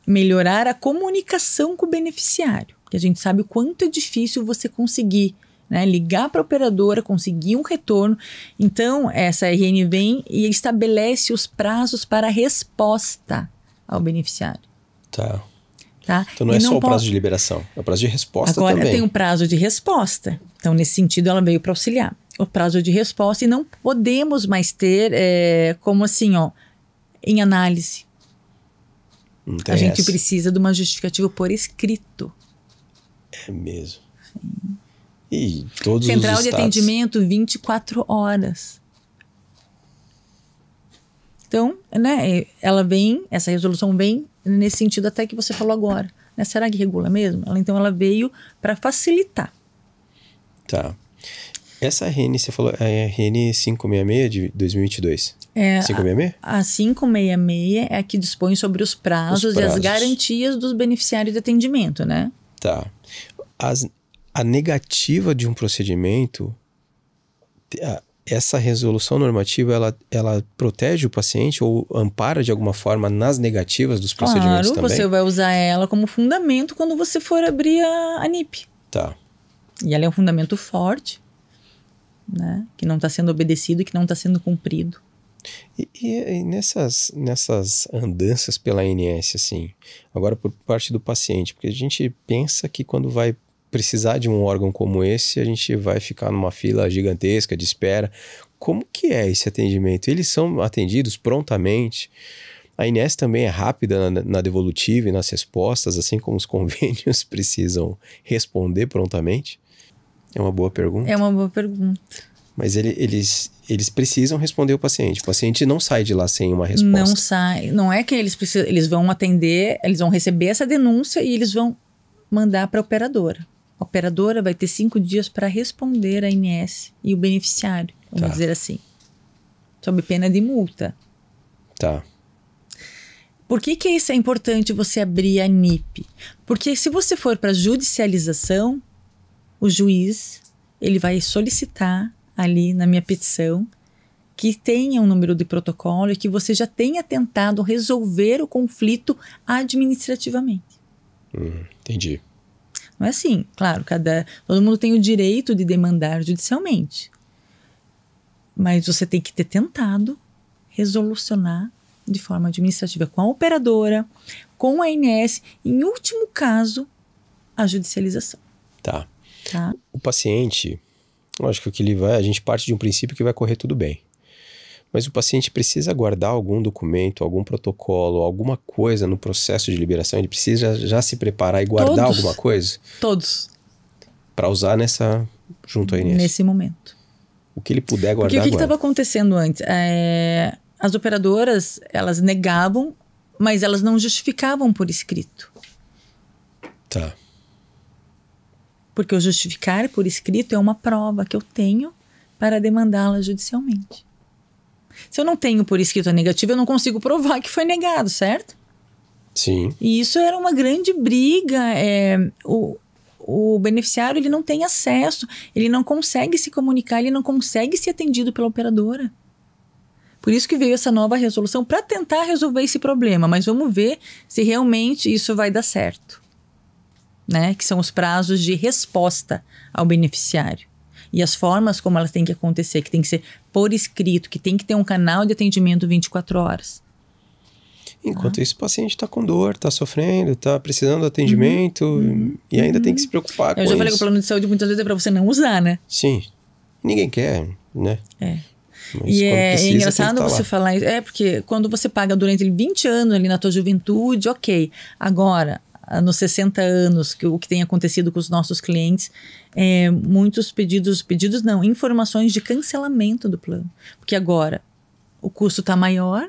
B: melhorar a comunicação com o beneficiário, porque a gente sabe o quanto é difícil você conseguir né? Ligar para a operadora, conseguir um retorno. Então, essa RN vem e estabelece os prazos para resposta ao beneficiário.
A: Tá.
B: Tá?
A: Então não é só o prazo de liberação, é o prazo de resposta
B: Agora,
A: também.
B: tem o prazo de resposta. Então, nesse sentido, ela veio para auxiliar. O prazo de resposta, e não podemos mais ter como assim, ó, em análise. A gente precisa de uma justificativa por escrito.
A: É mesmo. Sim. E todos
B: Central
A: os
B: de atendimento 24 horas. Então, né, essa resolução vem nesse sentido até que você falou agora. Né? Será que regula mesmo? Então, ela veio para facilitar.
A: Tá. Essa RN, você falou, é a RN 566 de 2022? 566?
B: A 566 é a que dispõe sobre os prazos e as garantias dos beneficiários de atendimento, né?
A: Tá. A negativa de um procedimento, essa resolução normativa, ela protege o paciente ou ampara de alguma forma nas negativas dos procedimentos também?
B: Claro, você vai usar ela como fundamento quando você for abrir a NIP.
A: Tá.
B: E ela é um fundamento forte, né? Que não está sendo obedecido e que não está sendo cumprido.
A: E nessas andanças pela ANS, assim, agora por parte do paciente, porque a gente pensa que quando vai precisar de um órgão como esse, a gente vai ficar numa fila gigantesca de espera. Como que é esse atendimento? Eles são atendidos prontamente? A ANS também é rápida na devolutiva e nas respostas, assim como os convênios precisam responder prontamente? É uma boa pergunta.
B: É uma boa pergunta.
A: Mas eles precisam responder o paciente. O paciente não sai de lá sem uma resposta.
B: Não sai. Não é que eles precisam. Eles vão atender, eles vão receber essa denúncia e eles vão mandar para a operadora. A operadora vai ter 5 dias para responder a ANS e o beneficiário, vamos dizer assim. Sob pena de multa.
A: Tá.
B: Por que isso é importante você abrir a NIP? Porque se você for para judicialização, o juiz ele vai solicitar ali na minha petição que tenha um número de protocolo e que você já tenha tentado resolver o conflito administrativamente.
A: Entendi.
B: Não é assim, claro, todo mundo tem o direito de demandar judicialmente. Mas você tem que ter tentado resolucionar de forma administrativa com a operadora, com a ANS, em último caso, a judicialização.
A: Tá. O paciente, lógico que a gente parte de um princípio que vai correr tudo bem. Mas o paciente precisa guardar algum documento, algum protocolo, alguma coisa no processo de liberação? Ele precisa já se preparar e guardar alguma coisa?
B: Todos.
A: Para usar junto à ANS?
B: Nesse momento.
A: O que ele puder guardar.
B: Porque o que estava acontecendo antes? As operadoras, elas negavam, mas elas não justificavam por escrito.
A: Tá.
B: Porque o justificar por escrito é uma prova que eu tenho para demandá-la judicialmente. Se eu não tenho por escrito a negativa, eu não consigo provar que foi negado, certo?
A: Sim.
B: E isso era uma grande briga. O beneficiário ele não tem acesso, ele não consegue se comunicar, ele não consegue ser atendido pela operadora. Por isso que veio essa nova resolução para tentar resolver esse problema. Mas vamos ver se realmente isso vai dar certo. Né? Que são os prazos de resposta ao beneficiário. E as formas como elas têm que acontecer, que tem que ser por escrito, que tem que ter um canal de atendimento 24 horas.
A: Enquanto isso, o paciente está com dor, está sofrendo, está precisando de atendimento e ainda tem que se preocupar com isso.
B: Eu já falei que o plano de saúde muitas vezes é para você não usar, né?
A: Sim. Ninguém quer, né?
B: Mas e é engraçado você falar isso. Porque quando você paga durante 20 anos ali na tua juventude, ok. Agora, nos 60 anos, o que tem acontecido com os nossos clientes, muitos pedidos não, informações de cancelamento do plano. Porque agora o custo está maior,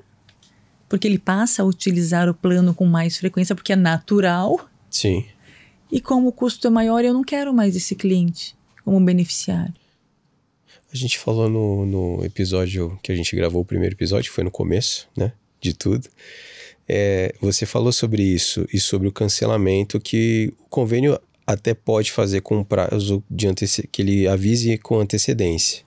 B: porque ele passa a utilizar o plano com mais frequência, porque é natural.
A: Sim.
B: E como o custo é maior, eu não quero mais esse cliente como beneficiário.
A: A gente falou no episódio que a gente gravou, o primeiro episódio, que foi no começo, né, de tudo. Você falou sobre isso e sobre o cancelamento, que o convênio até pode fazer com um prazo que ele avise com antecedência.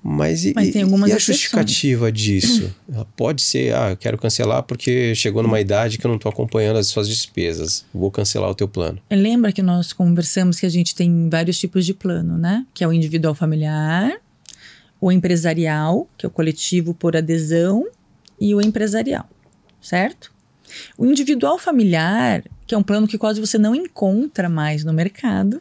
A: Mas
B: tem algumas
A: e a
B: exceções.
A: justificativa disso? Ela pode ser, eu quero cancelar porque chegou numa idade que eu não estou acompanhando as suas despesas. Vou cancelar o teu plano.
B: Lembra que nós conversamos que a gente tem vários tipos de plano, né? Que é o individual familiar, o empresarial, que é o coletivo por adesão, e o empresarial, certo? O individual familiar, que é um plano que quase você não encontra mais no mercado,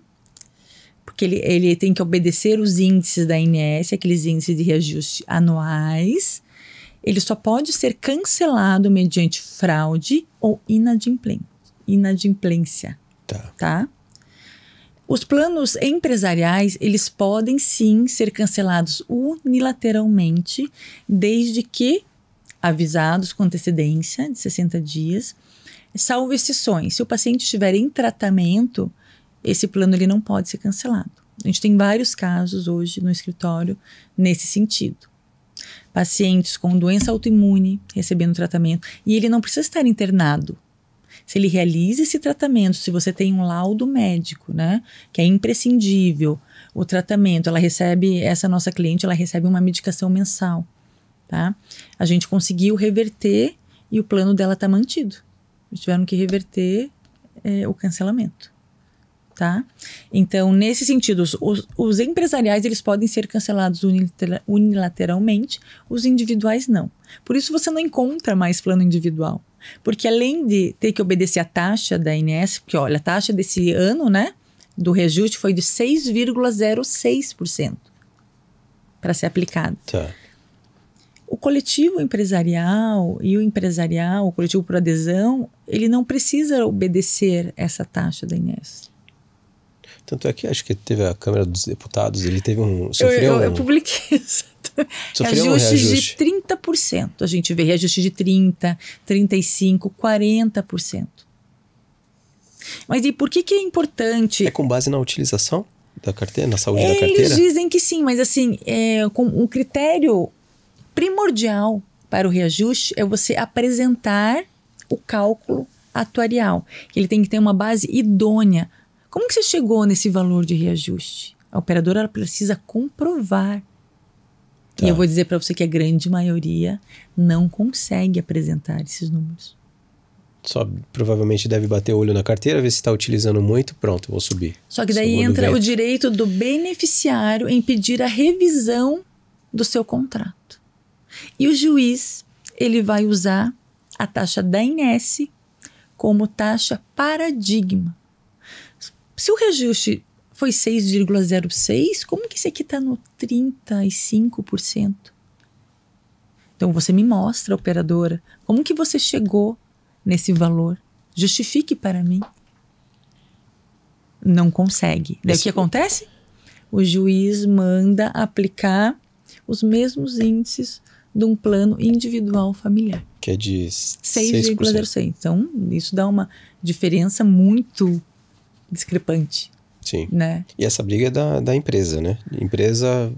B: porque ele tem que obedecer os índices da ANS, aqueles índices de reajuste anuais. Ele só pode ser cancelado mediante fraude ou inadimplência. Tá? Os planos empresariais, eles podem sim ser cancelados unilateralmente, desde que avisados com antecedência de 60 dias, salvo exceções. Se o paciente estiver em tratamento, esse plano ele não pode ser cancelado. A gente tem vários casos hoje no escritório nesse sentido. Pacientes com doença autoimune recebendo tratamento e ele não precisa estar internado. Se ele realiza esse tratamento, se você tem um laudo médico, né, que é imprescindível, o tratamento, essa nossa cliente, ela recebe uma medicação mensal, tá? A gente conseguiu reverter e o plano dela está mantido. Tiveram que reverter o cancelamento. Tá? Então, nesse sentido, os empresariais eles podem ser cancelados unilateralmente, os individuais não. Por isso você não encontra mais plano individual. Porque além de ter que obedecer a taxa da ANS, porque olha, a taxa desse ano, né, do reajuste foi de 6,06% para ser aplicado.
A: Tá.
B: O coletivo empresarial e o coletivo por adesão, ele não precisa obedecer essa taxa da ANS.
A: Tanto é que acho que teve a Câmara dos Deputados, ele teve
B: Eu publiquei isso. Reajuste de 30%. A gente vê reajuste de 30%, 35%, 40%. Mas e por que é importante?
A: É com base na utilização da carteira, na saúde da carteira?
B: Eles dizem que sim, mas assim, um critério primordial para o reajuste é você apresentar o cálculo atuarial. Ele tem que ter uma base idônea. Como que você chegou nesse valor de reajuste? A operadora ela precisa comprovar.
A: Tá.
B: E eu vou dizer para você que a grande maioria não consegue apresentar esses números.
A: Só provavelmente deve bater o olho na carteira, ver se está utilizando muito, pronto, vou subir.
B: Só que daí entra o direito do beneficiário em pedir a revisão do seu contrato. E o juiz, ele vai usar a taxa da ANS como taxa paradigma. Se o reajuste foi 6,06, como que esse aqui está no 35%? Então você me mostra, operadora, como que você chegou nesse valor? Justifique para mim. Não consegue. Daí o que acontece? O juiz manda aplicar os mesmos índices de um plano individual familiar.
A: Que é de
B: 6,06. Então, isso dá uma diferença muito discrepante.
A: Sim.
B: Né?
A: E essa briga é da empresa, né? Empresa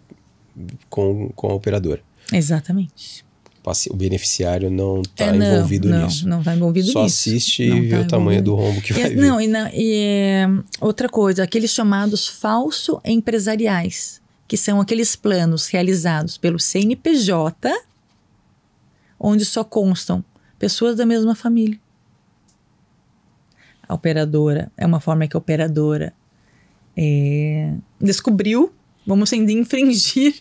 A: com a operadora.
B: Exatamente.
A: O beneficiário não está envolvido nisso.
B: Não está envolvido nisso.
A: Só assiste e vê o tamanho do rombo que vai vir.
B: Outra coisa, aqueles chamados falso empresariais, que são aqueles planos realizados pelo CNPJ, onde só constam pessoas da mesma família. A operadora, é uma forma que a operadora descobriu, vamos ainda infringir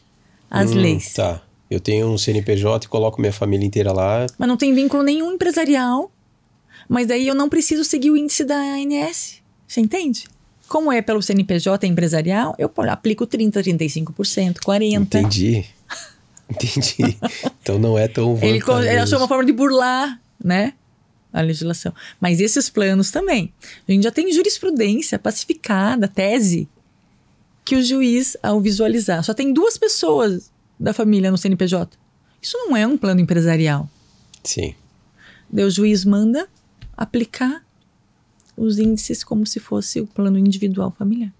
B: as leis.
A: Tá, eu tenho um CNPJ e coloco minha família inteira lá.
B: Mas não tem vínculo nenhum empresarial, mas daí eu não preciso seguir o índice da ANS, você entende? Como é pelo CNPJ empresarial, eu aplico 30%, 35%, 40%.
A: Entendi. Então não é tão vantajoso.
B: Ele achou uma forma de burlar, né, a legislação. Mas esses planos também. A gente já tem jurisprudência pacificada, tese, que o juiz, ao visualizar, só tem 2 pessoas da família no CNPJ. Isso não é um plano empresarial.
A: Sim.
B: Daí o juiz manda aplicar os índices como se fosse o plano individual familiar.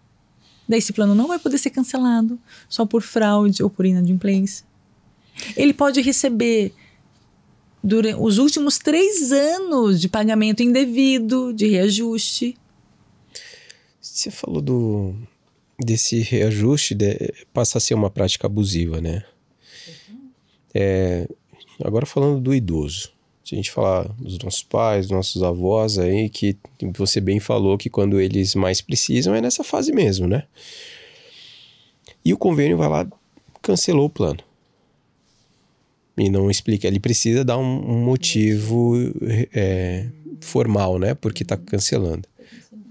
B: Daí esse plano não vai poder ser cancelado só por fraude ou por inadimplência. Ele pode receber durante os últimos 3 anos de pagamento indevido, de reajuste.
A: Você falou desse reajuste, passa a ser uma prática abusiva, né? Agora falando do idoso. Se a gente falar dos nossos pais, dos nossos avós aí, que você bem falou que quando eles mais precisam é nessa fase mesmo, né? E o convênio vai lá, cancelou o plano. E não explica, ele precisa dar um motivo formal, né? Porque está cancelando.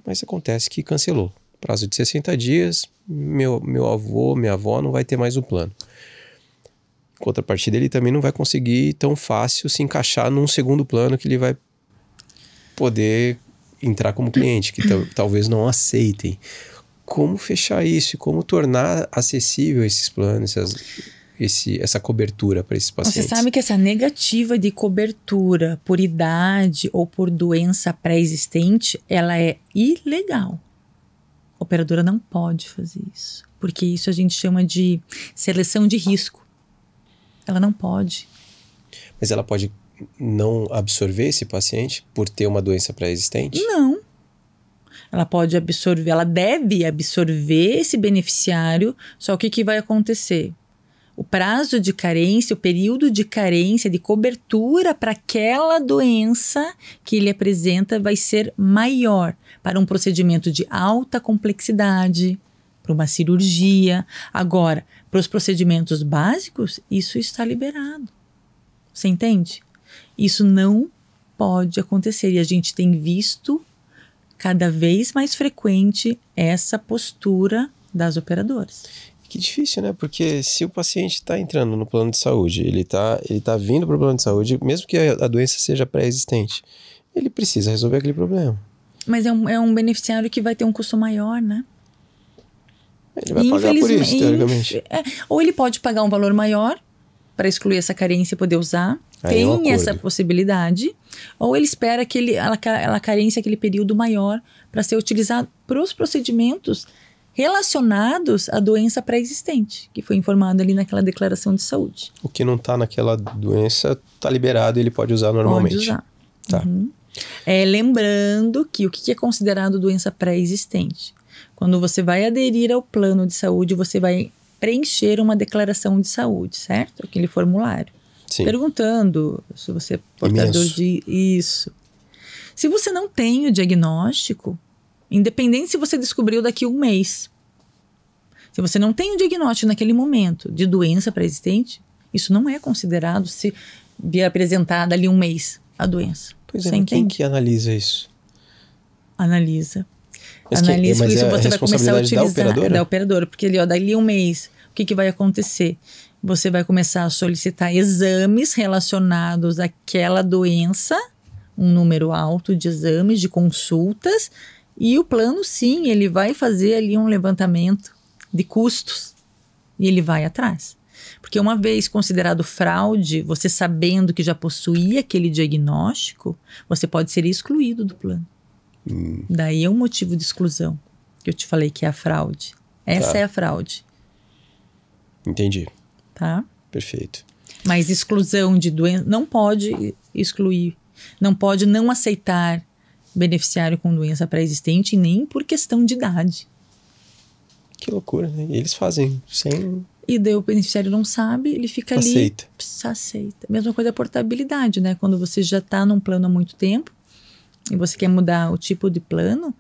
A: Mas acontece que cancelou. Prazo de 60 dias, meu avô, minha avó não vai ter mais o plano. Em contrapartida, ele também não vai conseguir tão fácil se encaixar num segundo plano que ele vai poder entrar como cliente, que talvez não aceitem. Como fechar isso e como tornar acessível esses planos, essa cobertura para esses pacientes?
B: Você sabe que essa negativa de cobertura por idade ou por doença pré-existente, ela é ilegal. A operadora não pode fazer isso, porque isso a gente chama de seleção de risco. Ela não pode.
A: Mas ela pode não absorver esse paciente por ter uma doença pré-existente?
B: Não. Ela pode absorver, ela deve absorver esse beneficiário, só que o que vai acontecer? O prazo de carência, o período de carência, de cobertura para aquela doença que ele apresenta vai ser maior para um procedimento de alta complexidade, para uma cirurgia. Agora, para os procedimentos básicos, isso está liberado. Você entende? Isso não pode acontecer e a gente tem visto cada vez mais frequente essa postura das operadoras.
A: Que difícil, né? Porque se o paciente está entrando no plano de saúde, ele tá vindo para o plano de saúde, mesmo que a doença seja pré-existente, ele precisa resolver aquele problema.
B: Mas é um beneficiário que vai ter um custo maior, né?
A: Ele vai pagar por isso, teoricamente.
B: Ou ele pode pagar um valor maior para excluir essa carência e poder usar.
A: Aí
B: tem essa possibilidade. Ou ele espera aquela carência, aquele período maior para ser utilizado para os procedimentos relacionados à doença pré-existente, que foi informado ali naquela declaração de saúde.
A: O que não está naquela doença está liberado e ele pode usar normalmente.
B: Pode usar.
A: Tá.
B: Uhum. Lembrando que o que é considerado doença pré-existente? Quando você vai aderir ao plano de saúde, você vai preencher uma declaração de saúde, certo? Aquele formulário.
A: Sim.
B: Perguntando se você é portador de isso. Se você não tem o diagnóstico, independente se você descobriu daqui a um mês, se você não tem o diagnóstico naquele momento de doença pré-existente, isso não é considerado se vier apresentada ali um mês a doença.
A: Pois é, mas quem que analisa isso?
B: Analisa.
A: Mas
B: Analisa,
A: isso
B: você vai começar a utilizar
A: da
B: operadora, porque dali um mês, o que vai acontecer? Você vai começar a solicitar exames relacionados àquela doença, um número alto de exames, de consultas, e o plano, sim, ele vai fazer ali um levantamento de custos e ele vai atrás. Porque uma vez considerado fraude, você sabendo que já possuía aquele diagnóstico, você pode ser excluído do plano. Daí é um motivo de exclusão, que eu te falei que é a fraude. Essa é a fraude.
A: Entendi.
B: Tá?
A: Perfeito.
B: Mas exclusão de doença, não pode excluir, não pode não aceitar beneficiário com doença pré-existente, nem por questão de idade.
A: Que loucura, né? E eles fazem sem...
B: E daí o beneficiário não sabe, ele fica
A: Aceita.
B: ali... Aceita. Mesma coisa a portabilidade, né? Quando você já está num plano há muito tempo e você quer mudar o tipo de plano,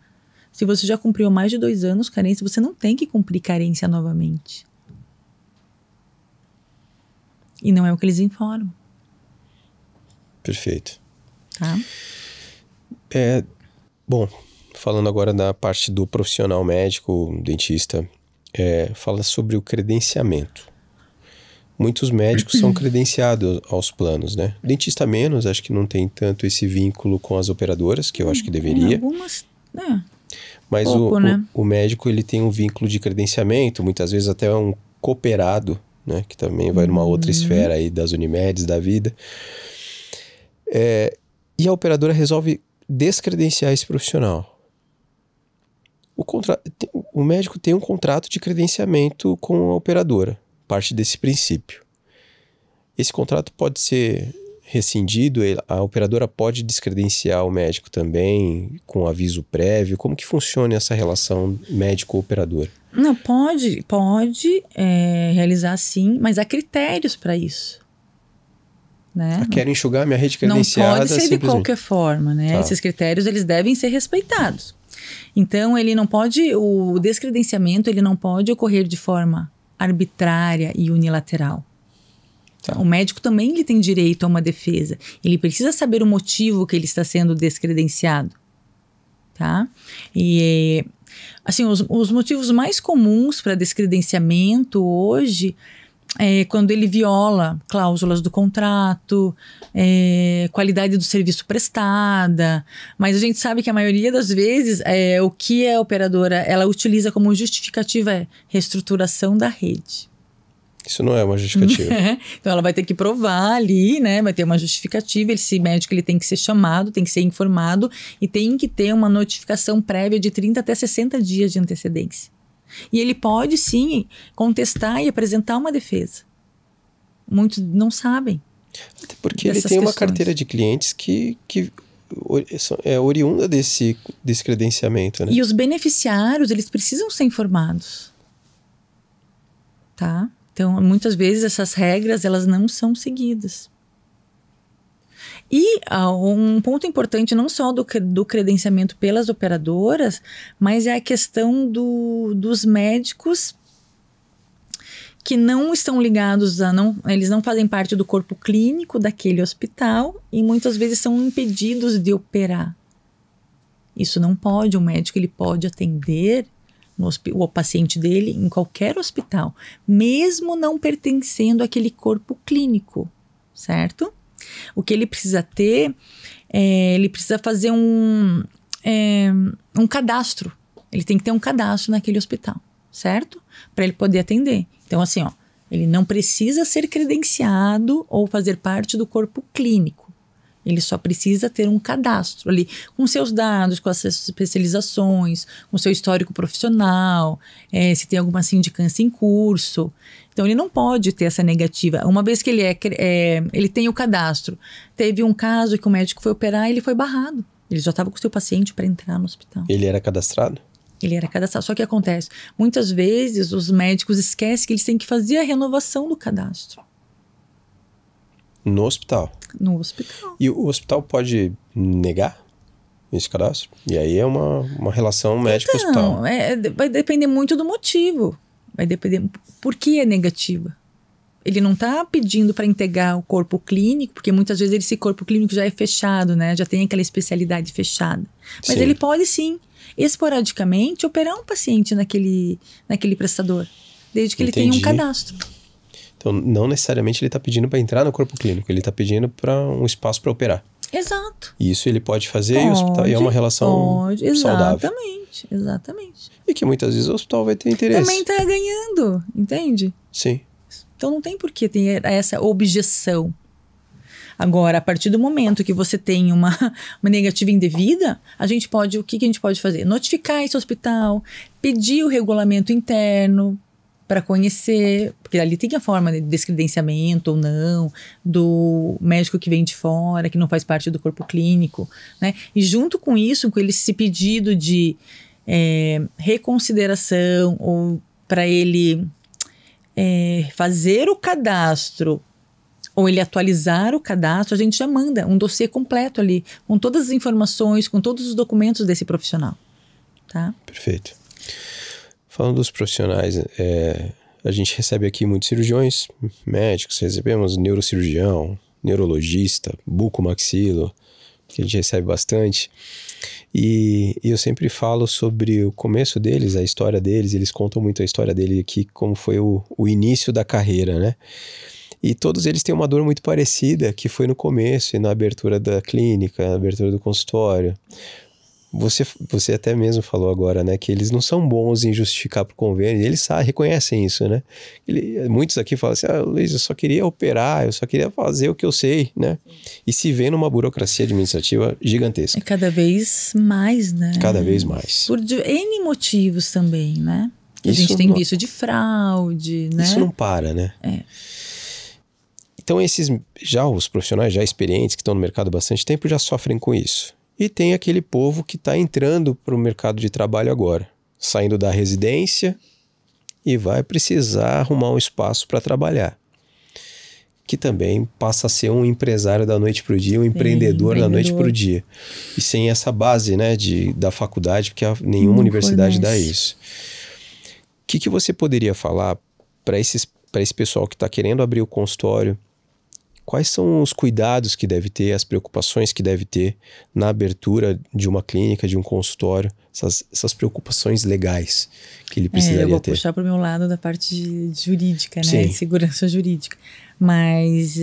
B: se você já cumpriu mais de 2 anos carência, você não tem que cumprir carência novamente. E não é o que eles informam.
A: Perfeito.
B: Tá?
A: Bom, falando agora da parte do profissional médico, dentista, fala sobre o credenciamento. Muitos médicos são credenciados aos planos, né? Dentista menos, acho que não tem tanto esse vínculo com as operadoras, que eu acho que deveria.
B: Algumas,
A: Mas
B: pouco, né?
A: o médico, ele tem um vínculo de credenciamento, muitas vezes até um cooperado, né? Que também vai numa outra esfera aí das Unimedes da vida. E a operadora resolve descredenciar esse profissional. O médico tem um contrato de credenciamento com a operadora, parte desse princípio. Esse contrato pode ser rescindido, a operadora pode descredenciar o médico também, com aviso prévio. Como que funciona essa relação médico-operadora?
B: Não, pode realizar sim, mas há critérios para isso. né?
A: Quero enxugar minha rede
B: Não
A: credenciada.
B: pode ser de qualquer forma, né?
A: Tá.
B: Esses critérios, eles devem ser respeitados. Então, ele não pode, o descredenciamento, ele não pode ocorrer de forma arbitrária e unilateral.
A: Tá.
B: O médico também ele tem direito a uma defesa. Ele precisa saber o motivo que ele está sendo descredenciado, tá? E, assim, os motivos mais comuns para descredenciamento hoje é quando ele viola cláusulas do contrato, qualidade do serviço prestada, mas a gente sabe que a maioria das vezes o que a operadora ela utiliza como justificativa é reestruturação da rede.
A: Isso não é uma justificativa.
B: Então ela vai ter que provar ali, né? Vai ter uma justificativa. Esse médico ele tem que ser chamado, tem que ser informado e tem que ter uma notificação prévia de 30 até 60 dias de antecedência. E ele pode sim contestar e apresentar uma defesa. Muitos não sabem.
A: Até porque ele tem uma carteira de clientes que é oriunda desse credenciamento, né?
B: E os beneficiários, eles precisam ser informados. Tá? Então, muitas vezes essas regras, elas não são seguidas. E um ponto importante não só do credenciamento pelas operadoras, mas é a questão dos médicos que não estão ligados eles não fazem parte do corpo clínico daquele hospital e muitas vezes são impedidos de operar. Isso não pode, o médico ele pode atender o paciente dele em qualquer hospital, mesmo não pertencendo àquele corpo clínico, certo? O que ele precisa ter, ele precisa fazer um cadastro. Ele tem que ter um cadastro naquele hospital, certo? Para ele poder atender. Então, assim, ele não precisa ser credenciado ou fazer parte do corpo clínico. Ele só precisa ter um cadastro ali, com seus dados, com as suas especializações, com seu histórico profissional, se tem alguma sindicância em curso. Então, ele não pode ter essa negativa. Uma vez que ele tem o cadastro, teve um caso que o médico foi operar e ele foi barrado. Ele já estava com o seu paciente para entrar no hospital.
A: Ele era cadastrado?
B: Ele era cadastrado. Só que acontece, muitas vezes os médicos esquecem que eles têm que fazer a renovação do cadastro.
A: No hospital?
B: No hospital.
A: E o hospital pode negar esse cadastro? E aí é uma relação médico-hospital.
B: Vai depender muito do motivo. Vai depender. Por que é negativa? Ele não está pedindo para integrar o corpo clínico, porque muitas vezes esse corpo clínico já é fechado, né? Já tem aquela especialidade fechada. Mas ele pode sim, esporadicamente, operar um paciente naquele prestador, desde que ele tenha um cadastro.
A: Então, não necessariamente ele está pedindo para entrar no corpo clínico, ele está pedindo para um espaço para operar.
B: Exato.
A: E isso ele pode fazer e o hospital, e é uma relação saudável.
B: Exatamente.
A: E que muitas vezes o hospital vai ter interesse.
B: Também está ganhando, entende?
A: Sim.
B: Então não tem por que ter essa objeção. Agora, a partir do momento que você tem uma negativa indevida, o que a gente pode fazer? Notificar esse hospital, pedir o regulamento interno para conhecer, porque ali tem a forma de descredenciamento ou não, do médico que vem de fora, que não faz parte do corpo clínico, né? E junto com isso, com esse pedido de reconsideração ou para ele fazer o cadastro ou ele atualizar o cadastro, a gente já manda um dossiê completo ali, com todas as informações, com todos os documentos desse profissional, tá?
A: Perfeito. Falando dos profissionais, a gente recebe aqui muitos cirurgiões, médicos, recebemos neurocirurgião, neurologista, bucomaxilo, que a gente recebe bastante. E eu sempre falo sobre o começo deles, a história deles, eles contam muito a história dele aqui, como foi o início da carreira, né? E todos eles têm uma dor muito parecida, que foi no começo e na abertura da clínica, na abertura do consultório. Você até mesmo falou agora, né, que eles não são bons em justificar para o convênio, eles reconhecem isso, né? Muitos aqui falam assim, Luiz, eu só queria operar, eu só queria fazer o que eu sei, né? E se vê numa burocracia administrativa gigantesca.
B: Cada vez mais, né?
A: Cada vez mais.
B: Por N motivos também, né? A gente tem visto de fraude, né?
A: Isso não para, né? Então os profissionais já experientes, que estão no mercado há bastante tempo, já sofrem com isso. E tem aquele povo que está entrando para o mercado de trabalho agora, saindo da residência e vai precisar arrumar um espaço para trabalhar. que também passa a ser um empresário da noite para o dia, um empreendedor da noite para o dia. E sem essa base, né, da faculdade, porque nenhuma universidade dá isso. O que você poderia falar para esse pessoal que está querendo abrir o consultório? Quais são os cuidados que deve ter, as preocupações que deve ter na abertura de uma clínica, de um consultório, essas preocupações legais que ele precisaria ter?
B: Eu vou puxar para o meu lado da parte jurídica, né?
A: Sim.
B: Segurança jurídica. Mas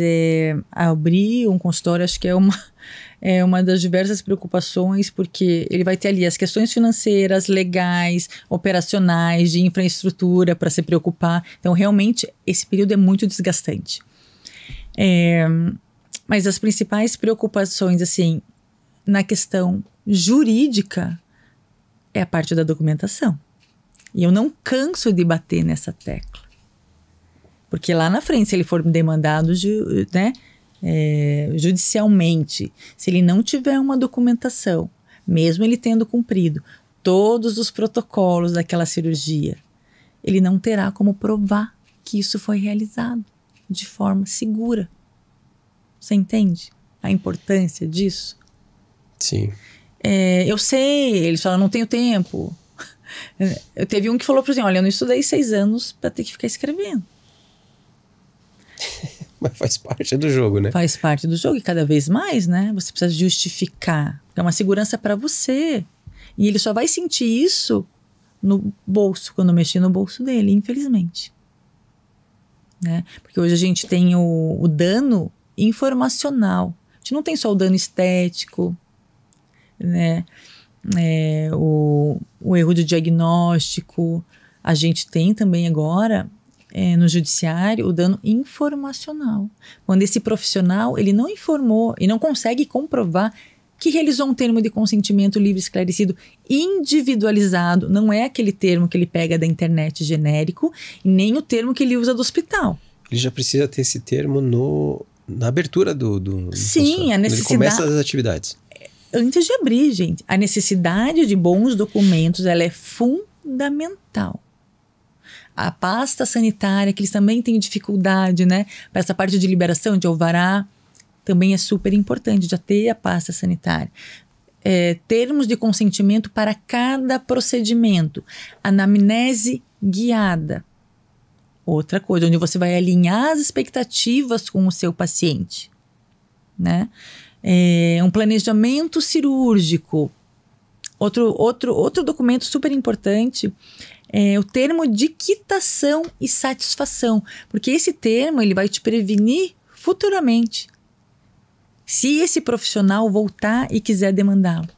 B: abrir um consultório acho que é uma das diversas preocupações, porque ele vai ter ali as questões financeiras, legais, operacionais, de infraestrutura para se preocupar. Então, realmente, esse período é muito desgastante. Mas as principais preocupações, assim, na questão jurídica, é a parte da documentação. E eu não canso de bater nessa tecla. Porque lá na frente, se ele for demandado, né, judicialmente, se ele não tiver uma documentação, mesmo ele tendo cumprido todos os protocolos daquela cirurgia, ele não terá como provar que isso foi realizado de forma segura. Você entende a importância disso?
A: Sim.
B: Eu sei, eles falam, não tenho tempo. Eu teve um que falou para mim, olha, eu não estudei 6 anos para ter que ficar escrevendo.
A: Mas faz parte do jogo, né?
B: Faz parte do jogo e cada vez mais, né? Você precisa justificar. É uma segurança para você. E ele só vai sentir isso no bolso, quando mexer no bolso dele, infelizmente. Né? Porque hoje a gente tem o dano informacional. A gente não tem só o dano estético, né? O erro de diagnóstico. A gente tem também agora, no judiciário, o dano informacional. Quando esse profissional, ele não informou e não consegue comprovar que realizou um termo de consentimento livre, esclarecido, individualizado. Não é aquele termo que ele pega da internet genérico, e nem o termo que ele usa do hospital.
A: Ele já precisa ter esse termo na abertura do
B: Sim, a necessidade.
A: Ele começa as atividades.
B: Antes de abrir, gente, a necessidade de bons documentos, ela é fundamental. A pasta sanitária, que eles também têm dificuldade, né? Para essa parte de liberação, de alvará, também é super importante já ter a pasta sanitária. Termos de consentimento para cada procedimento. Anamnese guiada. Outra coisa, onde você vai alinhar as expectativas com o seu paciente. Né? Um planejamento cirúrgico. Outro documento super importante é o termo de quitação e satisfação. Porque esse termo ele vai te prevenir futuramente, se esse profissional voltar e quiser demandá-lo.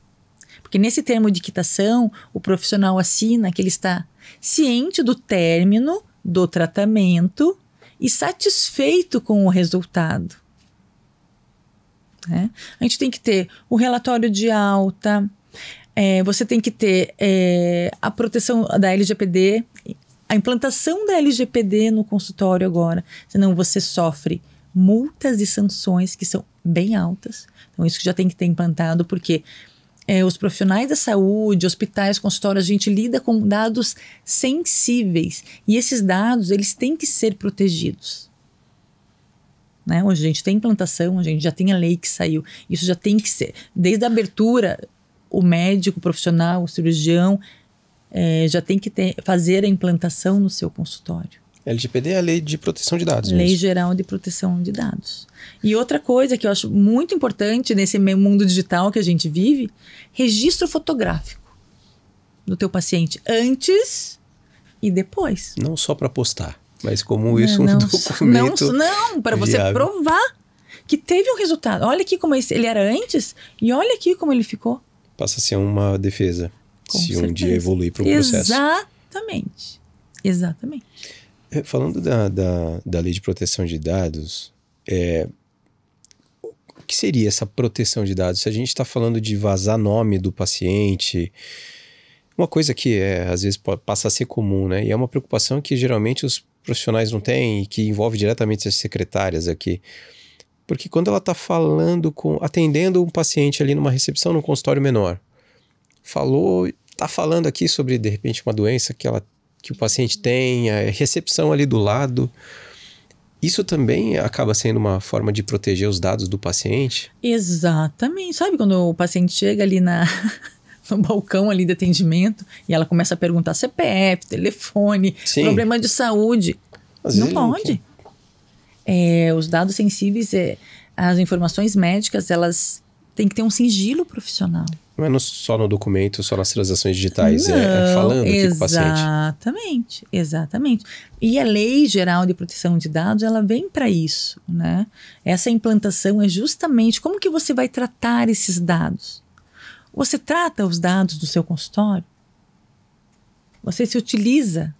B: Porque nesse termo de quitação, o profissional assina que ele está ciente do término do tratamento e satisfeito com o resultado. Né? A gente tem que ter o relatório de alta, você tem que ter a proteção da LGPD, a implantação da LGPD no consultório agora, senão você sofre multas e sanções que são bem altas. Então isso já tem que ter implantado, porque os profissionais da saúde, hospitais, consultórios, a gente lida com dados sensíveis e esses dados eles têm que ser protegidos. Né? Hoje a gente tem implantação, a gente já tem a lei que saiu, isso já tem que ser. Desde a abertura, o médico, o profissional, o cirurgião já tem que fazer a implantação no seu consultório.
A: LGPD é a Lei de Proteção de Dados.
B: Lei Geral de Proteção de Dados. E outra coisa que eu acho muito importante nesse mundo digital que a gente vive, registro fotográfico do teu paciente antes e depois.
A: Não só para postar, mas como isso um documento.
B: Não, para você provar que teve um resultado. Olha aqui como ele era antes e olha aqui como ele ficou.
A: Passa a ser uma defesa,
B: Com
A: se
B: certeza.
A: Um dia evoluir para o processo.
B: Exatamente.
A: Falando da Lei de Proteção de Dados, o que seria essa proteção de dados? Se a gente está falando de vazar nome do paciente, uma coisa que às vezes passa a ser comum, né? E é uma preocupação que geralmente os profissionais não têm e que envolve diretamente as secretárias aqui. Porque quando ela está atendendo um paciente ali numa recepção num consultório menor, está falando aqui sobre, de repente, uma doença que o paciente tem, a recepção ali do lado, Isso também acaba sendo uma forma de proteger os dados do paciente?
B: Exatamente. Sabe quando o paciente chega ali no balcão ali de atendimento e ela começa a perguntar CPF, telefone,
A: Sim.
B: problema de saúde.
A: Às
B: Não
A: vezes
B: pode. Os dados sensíveis, as informações médicas, elas têm que ter um sigilo profissional.
A: Não é só no documento, só nas transações digitais, é falando aqui com o paciente.
B: Exatamente, exatamente. E a Lei Geral de Proteção de Dados, ela vem para isso, né? Essa implantação é justamente como que você vai tratar esses dados. Você trata os dados do seu consultório? Você se utiliza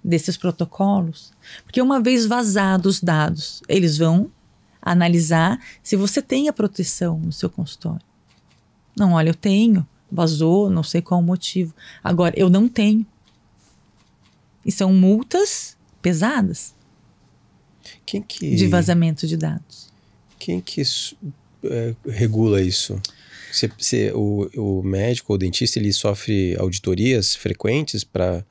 B: desses protocolos? Porque uma vez vazados os dados, eles vão analisar se você tem a proteção no seu consultório. Não, olha, eu tenho, vazou, não sei qual o motivo. Agora, eu não tenho. E são multas pesadas de vazamento de dados.
A: Quem que regula isso? O médico ou o dentista, ele sofre auditorias frequentes para...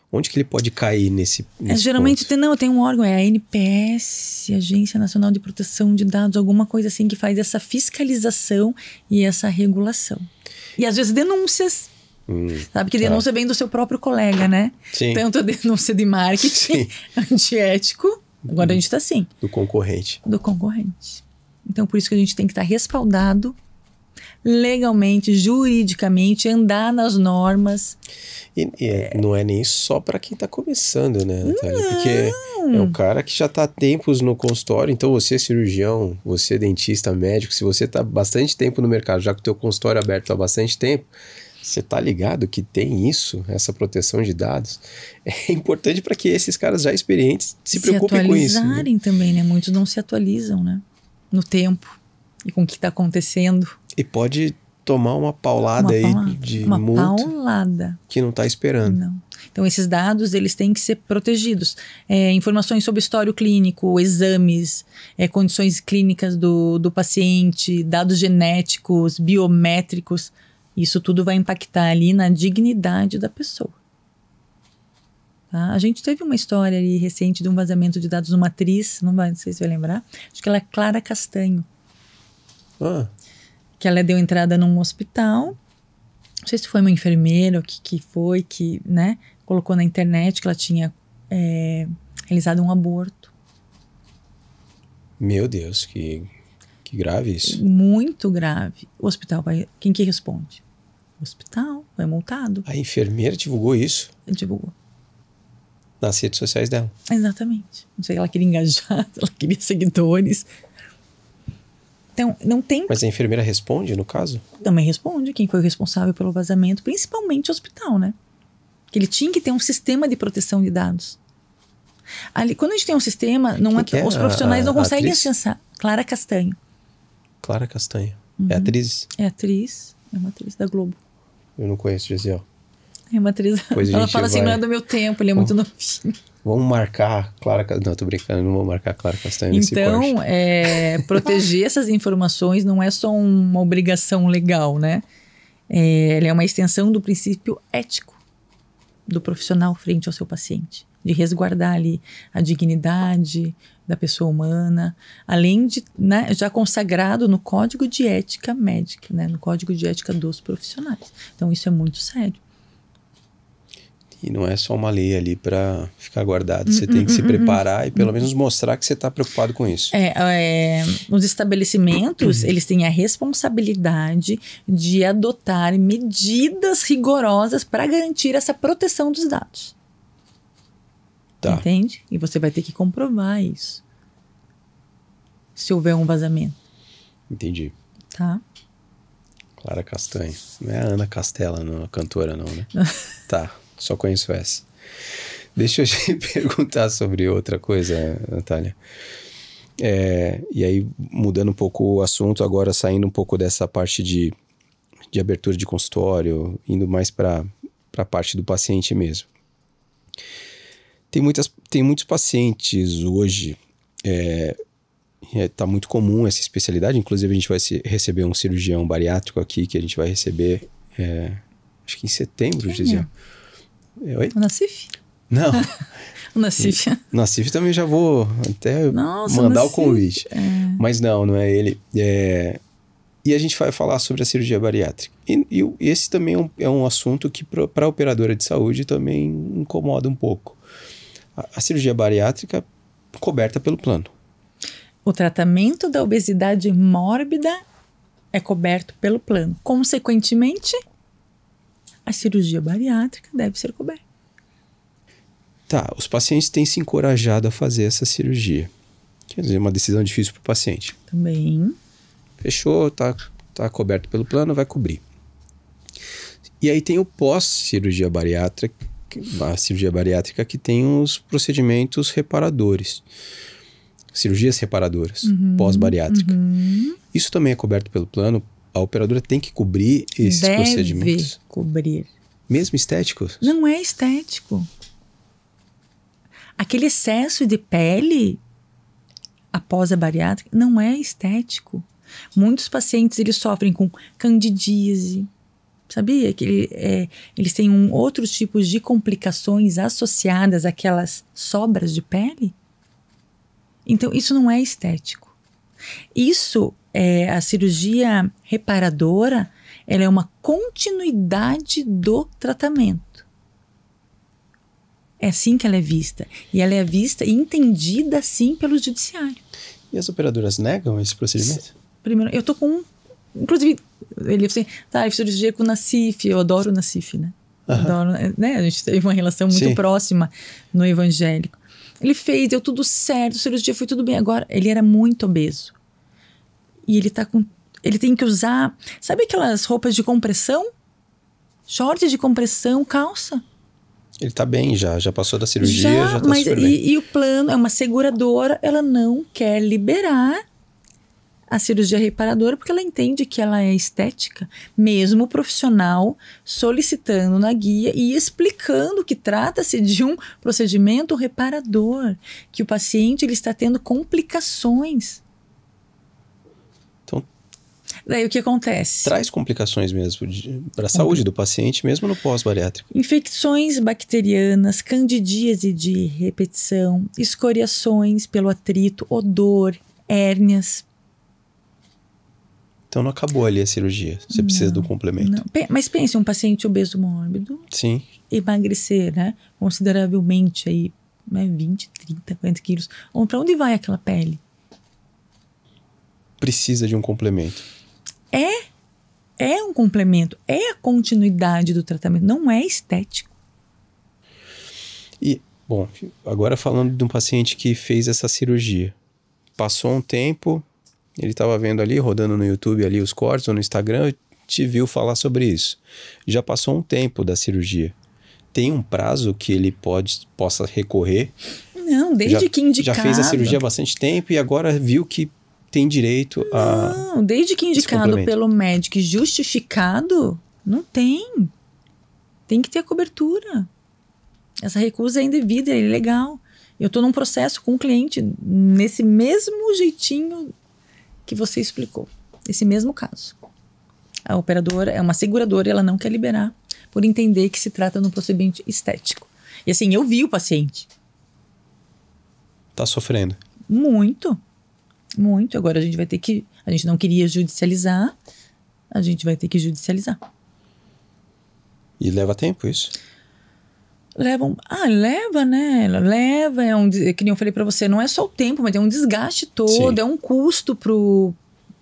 A: Onde que ele pode cair nesse
B: geralmente
A: ponto?
B: Tem um órgão, é a ANPS, Agência Nacional de Proteção de Dados, alguma coisa assim que faz essa fiscalização e essa regulação. E às vezes denúncias, sabe que denúncia vem do seu próprio colega, né?
A: Sim.
B: Tanto a denúncia de marketing, antiético, agora a gente está assim.
A: Do concorrente.
B: Do concorrente. Então por isso que a gente tem que estar respaldado legalmente, juridicamente, andar nas normas.
A: E não é nem só para quem está começando, né, Natália? Porque é um cara que já está há tempos no consultório, então você cirurgião, você dentista, médico, se você está bastante tempo no mercado, já com o teu consultório aberto há bastante tempo, você está ligado que tem isso, essa proteção de dados? É importante para que esses caras já experientes se preocupem com isso.
B: Se atualizarem também, né? Muitos não se atualizam, né? No tempo e com o que está acontecendo.
A: E pode tomar uma paulada de multa.
B: Uma paulada.
A: Que não está esperando.
B: Não. Então, esses dados, eles têm que ser protegidos. Informações sobre histórico clínico, exames, condições clínicas do paciente, dados genéticos, biométricos. Isso tudo vai impactar ali na dignidade da pessoa. Tá? A gente teve uma história ali recente de um vazamento de dados de uma atriz, não sei se vai lembrar, acho que ela é Clara Castanho. Que ela deu entrada num hospital, não sei se foi uma enfermeira ou que foi, que, né, colocou na internet que ela tinha realizado um aborto.
A: Meu Deus, que grave isso.
B: Muito grave. O hospital quem que responde? O hospital vai multado.
A: A enfermeira divulgou isso?
B: Divulgou.
A: Nas redes sociais dela.
B: Exatamente. Não sei, ela queria engajar, ela queria seguidores. Então, não tem...
A: Mas a enfermeira responde, no caso?
B: Também responde quem foi o responsável pelo vazamento, principalmente o hospital, né? Que ele tinha que ter um sistema de proteção de dados. Ali, quando a gente tem um sistema, os profissionais não conseguem acessar. Clara Castanho.
A: Clara Castanho. É atriz?
B: É atriz. É uma atriz da Globo.
A: Eu não conheço, Gisele.
B: É uma atriz. Ela fala assim, não é do meu tempo, ele é muito novinho. Vamos
A: marcar Clara Castanho. Não, tô brincando, não vou marcar Clara Castanho nesse
B: corte. Então, proteger essas informações não é só uma obrigação legal, né? Ela é uma extensão do princípio ético do profissional frente ao seu paciente. De resguardar ali a dignidade da pessoa humana, além de, né, já consagrado no Código de Ética Médica, né, no Código de Ética dos Profissionais. Então, isso é muito sério.
A: E não é só uma lei ali para ficar guardado. Você tem que se preparar e pelo menos mostrar que você está preocupado com isso.
B: Os estabelecimentos, eles têm a responsabilidade de adotar medidas rigorosas para garantir essa proteção dos dados. Tá. Entende? E você vai ter que comprovar isso. Se houver um vazamento.
A: Entendi.
B: Tá.
A: Clara Castanho. Não é a Ana Castela, não, a cantora não, né? Tá. Só conheço essa. Deixa eu te perguntar sobre outra coisa, Natália. E aí, mudando um pouco o assunto, agora saindo um pouco dessa parte de abertura de consultório, indo mais para a parte do paciente mesmo. Tem muitos pacientes hoje, tá muito comum essa especialidade, inclusive a gente vai receber um cirurgião bariátrico aqui, que a gente vai receber, acho que em setembro, Gisele.
B: Oi? O Nassif?
A: Não.
B: O Nassif.
A: Nassif também já vou até mandar o convite. Mas não é ele. E a gente vai falar sobre a cirurgia bariátrica. E esse também é um assunto que para a operadora de saúde também incomoda um pouco. A cirurgia bariátrica coberta pelo plano.
B: O tratamento da obesidade mórbida é coberto pelo plano. Consequentemente, a cirurgia bariátrica deve ser coberta.
A: Tá, os pacientes têm se encorajado a fazer essa cirurgia. Quer dizer, é uma decisão difícil para o paciente.
B: Também.
A: Fechou, tá coberto pelo plano, vai cobrir. E aí tem o pós-cirurgia bariátrica, a cirurgia bariátrica que tem os procedimentos reparadores. Cirurgias reparadoras, pós-bariátrica. Isso também é coberto pelo plano. A operadora tem que cobrir esses procedimentos.
B: Deve cobrir.
A: Mesmo estéticos?
B: Não é estético. Aquele excesso de pele após a bariátrica não é estético. Muitos pacientes eles sofrem com candidíase. Sabia que eles têm outros tipos de complicações associadas àquelas sobras de pele? Então, isso não é estético. Isso, a cirurgia reparadora, ela é uma continuidade do tratamento. É assim que ela é vista. E ela é vista e entendida assim pelo judiciário.
A: E as operadoras negam esse procedimento?
B: Primeiro, eu tô com... Inclusive, ele falou assim, cirurgia com o Nassif, eu adoro o Nassif, né? Adoro, né? A gente teve uma relação muito próxima no evangélico. Ele fez, deu tudo certo, a cirurgia foi tudo bem. Agora, ele era muito obeso. E ele tem que usar, sabe aquelas roupas de compressão? Short de compressão, calça.
A: Ele tá bem já passou da cirurgia, já tá
B: mas
A: super bem.
B: E o plano é uma seguradora, ela não quer liberar a cirurgia reparadora porque ela entende que ela é estética, mesmo o profissional solicitando na guia e explicando que trata-se de um procedimento reparador, que o paciente ele está tendo complicações.
A: Então,
B: daí o que acontece?
A: Traz complicações mesmo para a saúde do paciente, mesmo no pós-bariátrico.
B: Infecções bacterianas, candidíase de repetição, escoriações pelo atrito, odor, hérnias.
A: Então não acabou ali a cirurgia. Você precisa do complemento.
B: Não. Mas pense, um paciente obeso mórbido.
A: Sim.
B: Emagrecer, né? Consideravelmente aí, né? 20, 30, 40 quilos. Para onde vai aquela pele?
A: Precisa de um complemento.
B: É um complemento. É a continuidade do tratamento. Não é estético.
A: E, bom, agora falando de um paciente que fez essa cirurgia. Passou um tempo... Ele estava vendo ali, rodando no YouTube ali os cortes ou no Instagram, te viu falar sobre isso. Já passou um tempo da cirurgia. Tem um prazo que ele possa recorrer?
B: Não, desde que indicado.
A: Já fez a cirurgia há bastante tempo e agora viu que tem direito a...
B: Não, desde que indicado pelo médico e justificado, não tem. Tem que ter a cobertura. Essa recusa é indevida, é ilegal. Eu estou num processo com o cliente nesse mesmo jeitinho que você explicou, esse mesmo caso. A operadora é uma seguradora e ela não quer liberar por entender que se trata de um procedimento estético. E assim, eu vi o paciente.
A: Tá sofrendo?
B: Muito. Muito. Agora a gente vai ter que... A gente não queria judicializar, a gente vai ter que judicializar.
A: E leva tempo isso?
B: Leva, né? Leva, que nem eu falei pra você, não é só o tempo, mas é um desgaste todo, sim. É um custo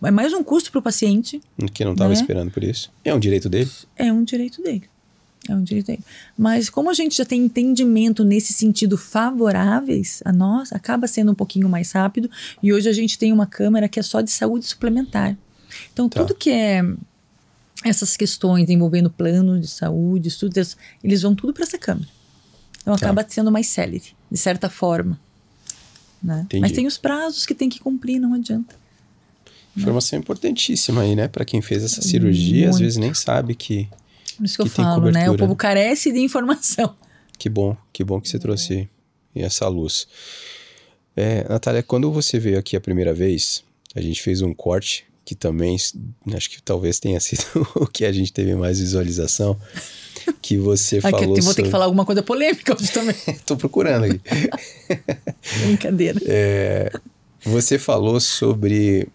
B: é mais um custo pro paciente.
A: Que não estava esperando por isso. É um direito dele?
B: É um direito dele. Mas como a gente já tem entendimento nesse sentido favoráveis a nós, acaba sendo um pouquinho mais rápido. E hoje a gente tem uma câmara que é só de saúde suplementar. Então, tudo que é essas questões envolvendo plano de saúde, estudos, eles vão tudo para essa câmara. Então acaba sendo mais célere, de certa forma. Né? Mas tem os prazos que tem que cumprir, não adianta.
A: Informação importantíssima aí, né? Para quem fez essa cirurgia, às vezes nem sabe que
B: Por isso que eu falo, né? O povo carece de informação.
A: Que bom que você trouxe essa luz. Natália, quando você veio aqui a primeira vez, a gente fez um corte que também, acho que talvez tenha sido o que a gente teve mais visualização, que você falou
B: eu vou ter que falar alguma coisa polêmica hoje também.
A: Tô procurando aqui.
B: Brincadeira.
A: Você falou sobre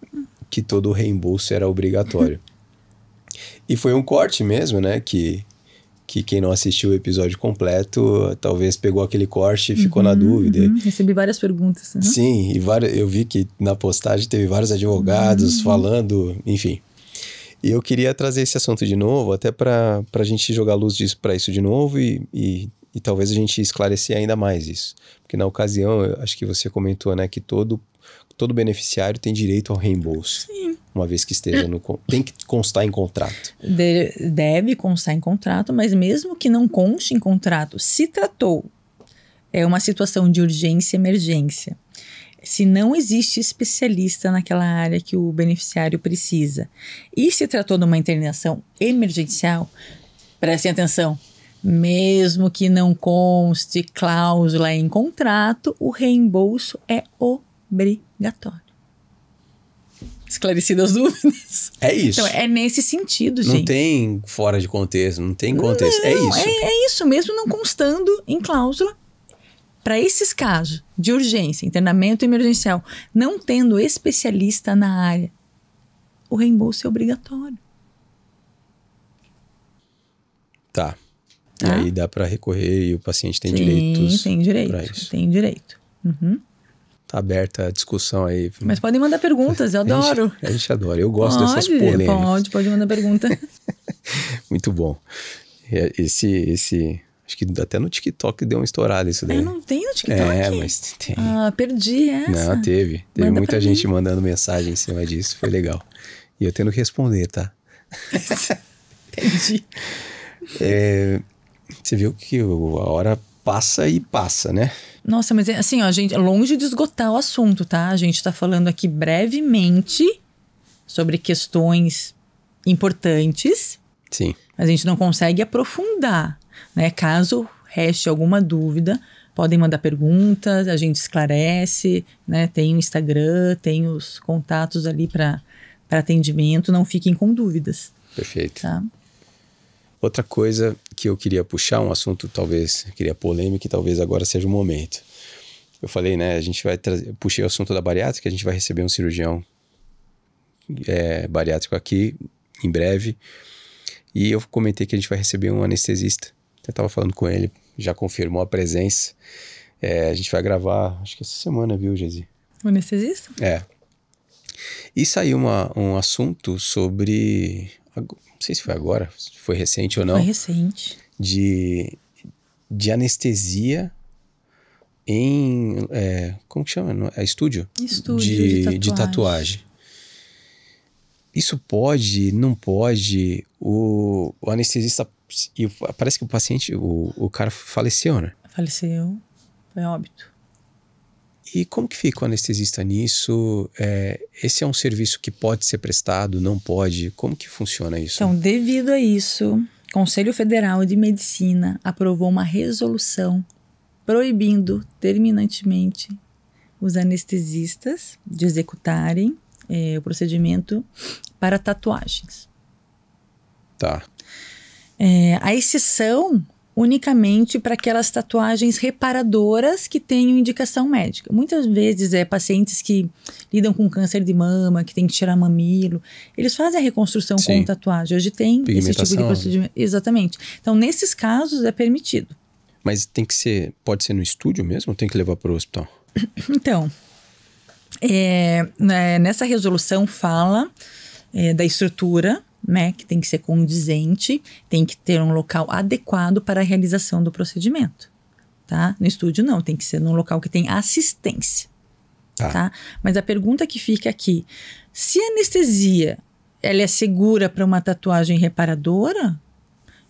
A: que todo o reembolso era obrigatório. E foi um corte mesmo, né? Que quem não assistiu o episódio completo talvez pegou aquele corte e ficou na dúvida.
B: Recebi várias perguntas.
A: Sim, eu vi que na postagem teve vários advogados falando, enfim. E eu queria trazer esse assunto de novo, até para a gente jogar luz para isso de novo e talvez a gente esclarecer ainda mais isso. Porque na ocasião, eu acho que você comentou, né, que todo beneficiário tem direito ao reembolso. Sim. Uma vez que esteja tem que constar em contrato.
B: Deve constar em contrato, mas mesmo que não conste em contrato, se tratou, é uma situação de urgência e emergência. Se não existe especialista naquela área que o beneficiário precisa e se tratou de uma internação emergencial, prestem atenção, mesmo que não conste cláusula em contrato, o reembolso é obrigatório. Esclarecidas as dúvidas.
A: É isso.
B: Então, é nesse sentido, gente.
A: Não tem fora de contexto, não tem contexto. É isso.
B: É isso, mesmo não constando em cláusula. Para esses casos de urgência, internamento emergencial, não tendo especialista na área, o reembolso é obrigatório.
A: Tá. E aí dá para recorrer e o paciente tem direitos.
B: Tem direito.
A: Pra isso.
B: Tem direito.
A: Tá aberta a discussão aí.
B: Mas podem mandar perguntas, eu adoro.
A: A gente adora, eu gosto dessas polêmicas.
B: Pode mandar pergunta.
A: Muito bom. Acho que até no TikTok deu uma estourada isso daí.
B: Eu não tenho no TikTok?
A: Mas tem.
B: Perdi essa.
A: Não, teve. Teve muita gente mandando mensagem em cima disso, foi legal. E eu tendo que responder, tá?
B: Entendi.
A: Você viu que a hora passa e passa, né?
B: Nossa, mas assim, ó, gente, longe de esgotar o assunto, tá? A gente tá falando aqui brevemente sobre questões importantes.
A: Sim.
B: Mas a gente não consegue aprofundar, né? Caso reste alguma dúvida, podem mandar perguntas, a gente esclarece, né? Tem o Instagram, tem os contatos ali para atendimento, não fiquem com dúvidas.
A: Perfeito.
B: Tá?
A: Outra coisa que eu queria puxar, um assunto talvez, queria polêmica e talvez agora seja o momento. Eu falei, né, a gente vai puxei o assunto da bariátrica, a gente vai receber um cirurgião bariátrico aqui em breve. E eu comentei que a gente vai receber um anestesista. Eu estava falando com ele, já confirmou a presença. A gente vai gravar, acho que essa semana, viu, Gesi?
B: O anestesista?
A: E saiu um assunto sobre... Não sei se foi agora, se foi recente ou não.
B: Foi recente.
A: De anestesia em... como que chama? Estúdio?
B: Estúdio
A: de tatuagem. Isso pode, não pode... O anestesista... Parece que o paciente, o cara faleceu, né?
B: Faleceu. Foi óbito.
A: E como que fica o anestesista nisso? Esse é um serviço que pode ser prestado, não pode? Como que funciona isso?
B: Então, devido a isso, o Conselho Federal de Medicina aprovou uma resolução proibindo terminantemente os anestesistas de executarem o procedimento para tatuagens.
A: Tá.
B: A exceção unicamente para aquelas tatuagens reparadoras que tenham indicação médica. Muitas vezes pacientes que lidam com câncer de mama, que tem que tirar mamilo, eles fazem a reconstrução com tatuagem. Hoje tem esse tipo de procedimento. Exatamente. Então, nesses casos é permitido.
A: Mas pode ser no estúdio mesmo ou tem que levar para o hospital?
B: Então, nessa resolução fala da estrutura, né, que tem que ser condizente, tem que ter um local adequado para a realização do procedimento, tá? No estúdio não, tem que ser num local que tem assistência, tá? Mas a pergunta que fica aqui, se a anestesia ela é segura para uma tatuagem reparadora,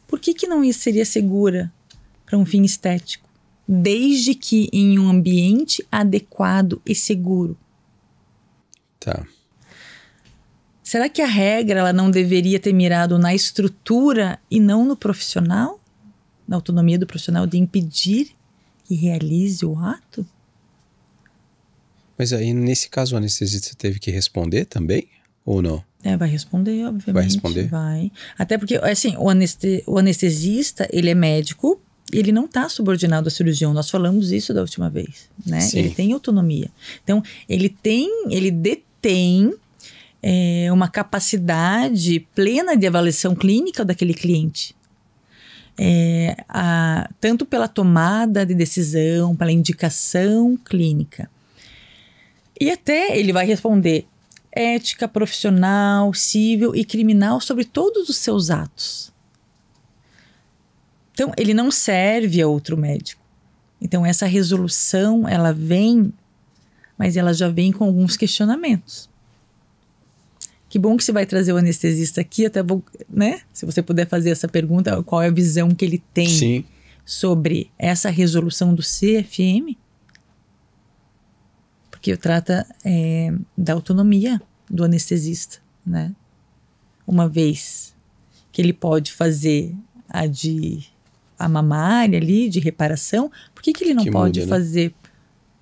B: por que não seria segura para um fim estético? Desde que em um ambiente adequado e seguro.
A: Tá.
B: Será que a regra ela não deveria ter mirado na estrutura e não no profissional? Na autonomia do profissional de impedir que realize o ato?
A: Mas aí, nesse caso, o anestesista teve que responder também? Ou não?
B: Vai responder, obviamente.
A: Vai responder?
B: Vai. Até porque, assim, o anestesista, ele é médico, ele não está subordinado ao cirurgião. Nós falamos isso da última vez, né?
A: Sim.
B: Ele tem autonomia. Então, ele detém uma capacidade plena de avaliação clínica daquele cliente. Tanto pela tomada de decisão, pela indicação clínica. E até ele vai responder ética, profissional, civil e criminal sobre todos os seus atos. Então, ele não serve a outro médico. Então, essa resolução, ela vem, mas ela já vem com alguns questionamentos. Que bom que você vai trazer o anestesista aqui, até vou, né? Se você puder fazer essa pergunta, qual é a visão que ele tem
A: Sim.
B: sobre essa resolução do CFM? Porque trata da autonomia do anestesista, né? Uma vez que ele pode fazer a mamária ali, de reparação, por que ele não pode fazer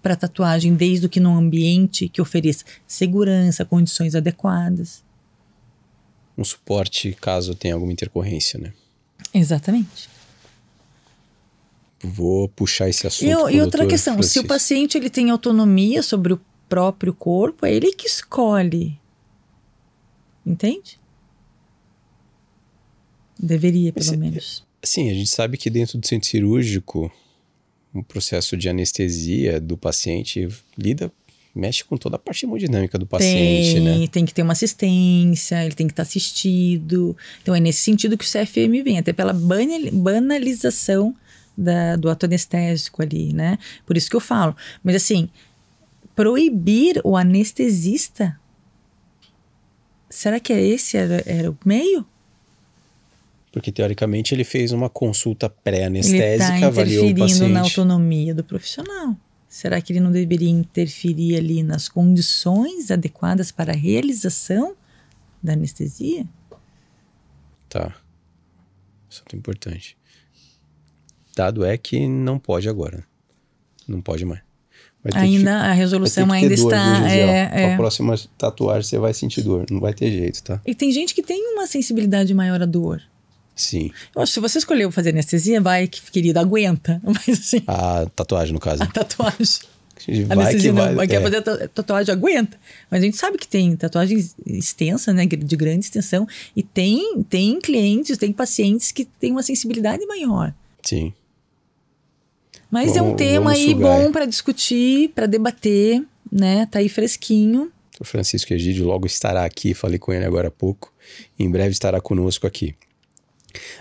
B: para tatuagem desde que num ambiente que ofereça segurança, condições adequadas?
A: Um suporte caso tenha alguma intercorrência, né?
B: Exatamente.
A: Vou puxar esse assunto.
B: E outra questão, Francisco, se o paciente ele tem autonomia sobre o próprio corpo, é ele que escolhe. Entende? Deveria, pelo menos.
A: Sim, a gente sabe que dentro do centro cirúrgico, o processo de anestesia do paciente mexe com toda a parte hemodinâmica do paciente, né?
B: Tem que ter uma assistência, ele tem que estar assistido. Então é nesse sentido que o CFM vem, até pela banalização do ato anestésico ali, né? Por isso que eu falo. Mas assim, proibir o anestesista, será que esse era o meio?
A: Porque teoricamente ele fez uma consulta pré-anestésica, avaliou o paciente.
B: Ele está interferindo na autonomia do profissional. Será que ele não deveria interferir ali nas condições adequadas para a realização da anestesia?
A: Tá. Assunto importante. Dado é que não pode agora. Não pode mais.
B: A resolução ainda
A: dor,
B: está...
A: A próxima tatuagem você vai sentir dor. Não vai ter jeito, tá?
B: E tem gente que tem uma sensibilidade maior à dor.
A: Sim.
B: Eu acho que se você escolheu fazer anestesia, vai, querido, aguenta. Mas assim...
A: A tatuagem, no caso.
B: A tatuagem.
A: Anestesia
B: Quer fazer tatuagem, aguenta. Mas a gente sabe que tem tatuagem extensa, né? De grande extensão. E tem clientes, tem pacientes que têm uma sensibilidade maior.
A: Sim.
B: Mas é um tema aí bom para discutir, para debater, né? Tá aí fresquinho.
A: O Francisco Egídio logo estará aqui, falei com ele agora há pouco. Em breve estará conosco aqui.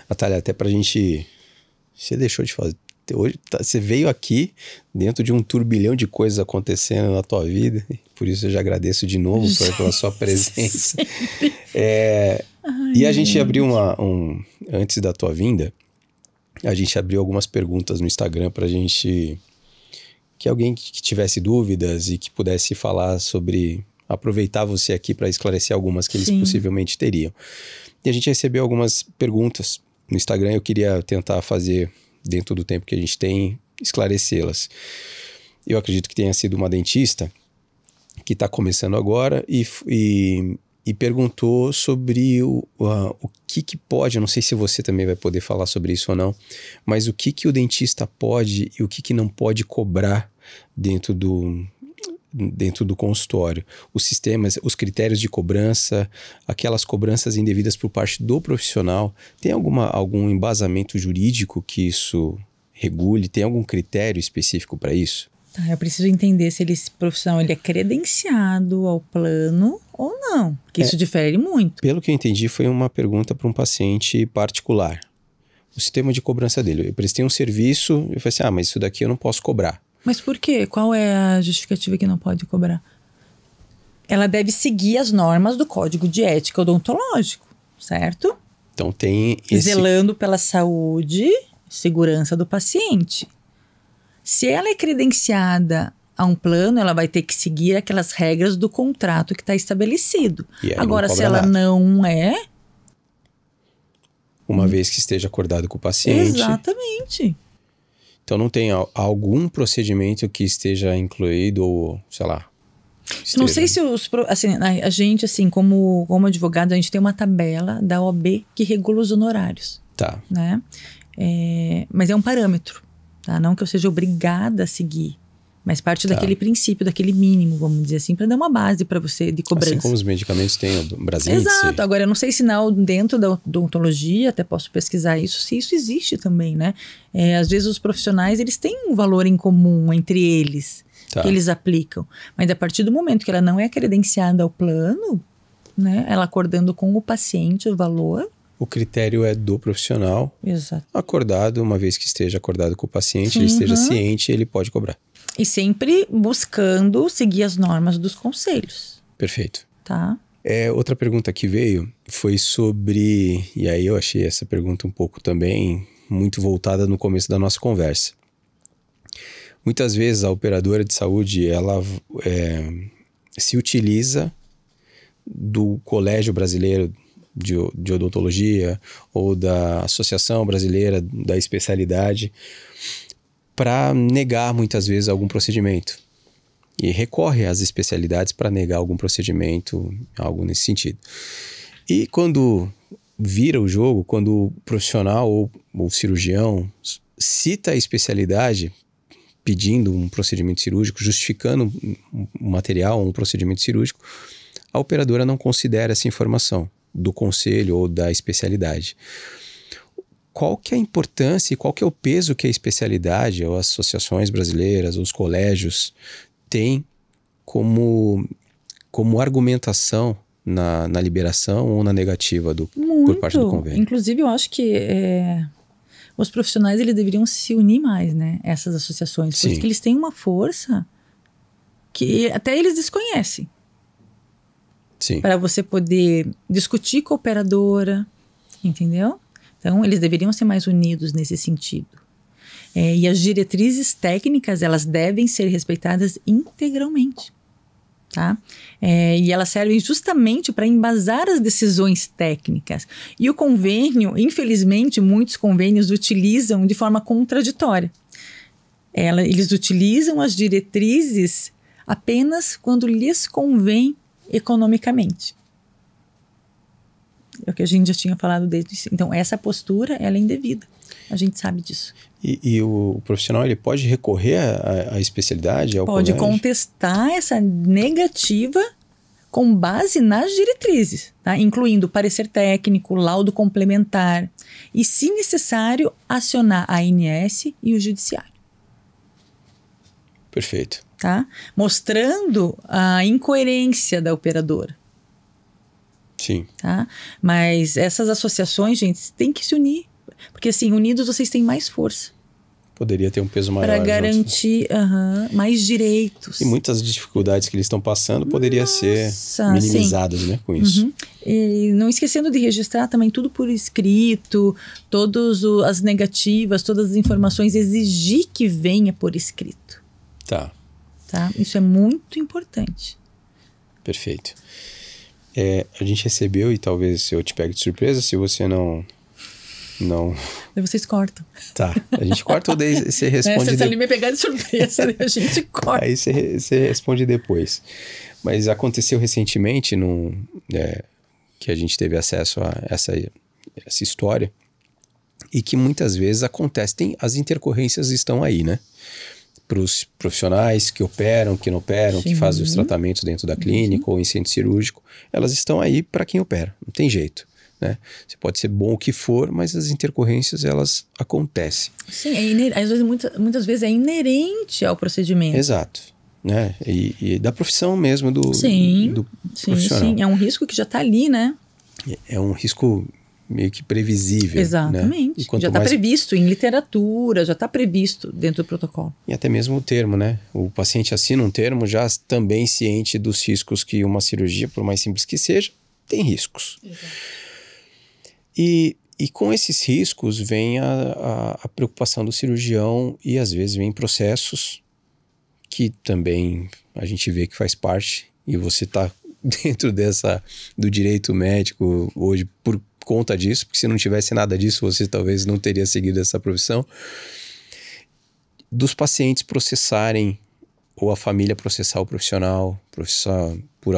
A: Natália, até pra gente... Você deixou de fazer... Hoje, você veio aqui dentro de um turbilhão de coisas acontecendo na tua vida. Por isso eu já agradeço de novo pela sua presença. E a gente abriu antes da tua vinda, a gente abriu algumas perguntas no Instagram pra gente... Que alguém que tivesse dúvidas e que pudesse falar sobre... Aproveitar você aqui para esclarecer algumas que eles possivelmente teriam. E a gente recebeu algumas perguntas no Instagram. Eu queria tentar fazer, dentro do tempo que a gente tem, esclarecê-las. Eu acredito que tenha sido uma dentista que está começando agora e perguntou sobre o que pode, eu não sei se você também vai poder falar sobre isso ou não, mas o que o dentista pode e o que não pode cobrar dentro do consultório. Os sistemas, os critérios de cobrança, aquelas cobranças indevidas por parte do profissional. Tem algum embasamento jurídico que isso regule? Tem algum critério específico para isso?
B: Eu preciso entender se esse profissional ele é credenciado ao plano ou não, porque isso difere muito.
A: Pelo que eu entendi, foi uma pergunta para um paciente particular. O sistema de cobrança dele. Eu prestei um serviço, eu falei assim, mas isso daqui eu não posso cobrar.
B: Mas por quê? Qual é a justificativa que não pode cobrar? Ela deve seguir as normas do Código de Ética Odontológico, certo?
A: Então tem
B: zelando pela saúde e segurança do paciente. Se ela é credenciada a um plano, ela vai ter que seguir aquelas regras do contrato que está estabelecido. Agora, se ela não é...
A: Uma vez que esteja acordado com o paciente...
B: Exatamente.
A: Então não tem algum procedimento que esteja incluído, ou sei lá...
B: Não sei se assim, a gente, assim, como advogado, a gente tem uma tabela da OAB que regula os honorários.
A: Tá.
B: Né? Mas é um parâmetro, tá? Não que eu seja obrigada a seguir, mas parte daquele princípio, daquele mínimo, vamos dizer assim, para dar uma base para você de cobrança.
A: Assim como os medicamentos têm o Brasil.
B: Exato. Agora, eu não sei se dentro da odontologia, até posso pesquisar isso, se isso existe também, né? Às vezes os profissionais, eles têm um valor em comum entre eles, que eles aplicam. Mas a partir do momento que ela não é credenciada ao plano, né? Ela acordando com o paciente o valor...
A: O critério é do profissional.
B: Exato.
A: Acordado, uma vez que esteja acordado com o paciente, ele esteja ciente, ele pode cobrar.
B: E sempre buscando seguir as normas dos conselhos.
A: Perfeito.
B: Tá.
A: Outra pergunta que veio foi sobre... E aí eu achei essa pergunta um pouco também muito voltada no começo da nossa conversa. Muitas vezes a operadora de saúde, ela se utiliza do Colégio Brasileiro de Odontologia ou da Associação Brasileira da Especialidade para negar muitas vezes algum procedimento e recorre às especialidades para negar algum procedimento, algo nesse sentido. E quando vira o jogo, quando o profissional ou o cirurgião cita a especialidade pedindo um procedimento cirúrgico, justificando um material, um procedimento cirúrgico, a operadora não considera essa informação do conselho ou da especialidade. Qual que é a importância e qual que é o peso que a especialidade ou as associações brasileiras ou os colégios têm como argumentação na liberação ou na negativa por parte do convênio?
B: Inclusive, eu acho que os profissionais eles deveriam se unir mais, né? Essas associações, porque eles têm uma força que até eles desconhecem. Para você poder discutir com a operadora, entendeu? Então, eles deveriam ser mais unidos nesse sentido. E as diretrizes técnicas, elas devem ser respeitadas integralmente, tá? E elas servem justamente para embasar as decisões técnicas. E o convênio, infelizmente, muitos convênios utilizam de forma contraditória. Eles utilizam as diretrizes apenas quando lhes convém economicamente. É o que a gente já tinha falado desde. Então, essa postura, ela é indevida. A gente sabe disso.
A: E o profissional, ele pode recorrer à especialidade, ao
B: colégio? Pode contestar essa negativa com base nas diretrizes, tá? Incluindo parecer técnico, laudo complementar e, se necessário, acionar a ANS e o judiciário.
A: Perfeito.
B: Tá? Mostrando a incoerência da operadora.
A: Sim.
B: Tá? Mas essas associações, gente, têm que se unir. Porque assim, unidos vocês têm mais força.
A: Poderia ter um peso maior.
B: Para garantir mais direitos.
A: E muitas dificuldades que eles estão passando poderiam ser minimizadas, né, com isso.
B: E não esquecendo de registrar também tudo por escrito, todas as negativas, todas as informações, exigir que venha por escrito.
A: Tá.
B: Isso é muito importante.
A: Perfeito. A gente recebeu, e talvez eu te pegue de surpresa, se você não...
B: Daí vocês cortam.
A: Tá, a gente corta ou daí você responde...
B: Você ali me pegar de surpresa, a gente corta.
A: Aí você responde depois. Mas aconteceu recentemente, que a gente teve acesso a essa história, e que muitas vezes acontece, as intercorrências estão aí, né? Para os profissionais que operam, que não operam, que fazem os tratamentos dentro da clínica ou em centro cirúrgico, elas estão aí para quem opera, não tem jeito, né? Você pode ser bom o que for, mas as intercorrências, elas acontecem.
B: Sim, às vezes, muitas vezes é inerente ao procedimento.
A: Exato, né? E da profissão mesmo do profissional.
B: Sim, é um risco que já está ali, né?
A: É um risco meio que previsível.
B: Exatamente.
A: Né?
B: Já está previsto em literatura, já está previsto dentro do protocolo.
A: E até mesmo o termo, né? O paciente assina um termo já também ciente dos riscos que uma cirurgia, por mais simples que seja, tem riscos. Exato. E com esses riscos vem a preocupação do cirurgião e às vezes vem processos que também a gente vê que faz parte, e você está dentro do direito médico hoje por conta disso, porque se não tivesse nada disso, você talvez não teria seguido essa profissão, dos pacientes processarem ou a família processar o profissional, por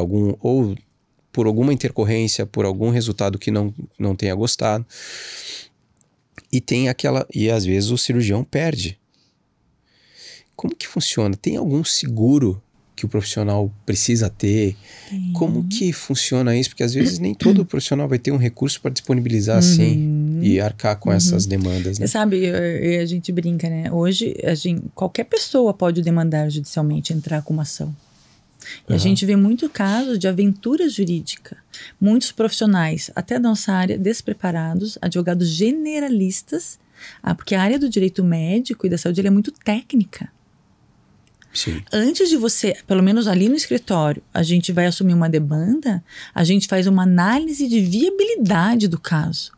A: alguma intercorrência, por algum resultado que não tenha gostado. E às vezes o cirurgião perde. Como que funciona? Tem algum seguro que o profissional precisa ter? Como que funciona isso? Porque às vezes nem todo profissional vai ter um recurso para disponibilizar assim e arcar com essas demandas, né?
B: Você sabe, a gente brinca, né? Hoje, qualquer pessoa pode demandar judicialmente, entrar com uma ação. E a gente vê muito casos de aventura jurídica. Muitos profissionais, até da nossa área, despreparados, advogados generalistas, porque a área do direito médico e da saúde ela é muito técnica.
A: Sim.
B: Antes de você, pelo menos ali no escritório, a gente vai assumir uma demanda, a gente faz uma análise de viabilidade do caso.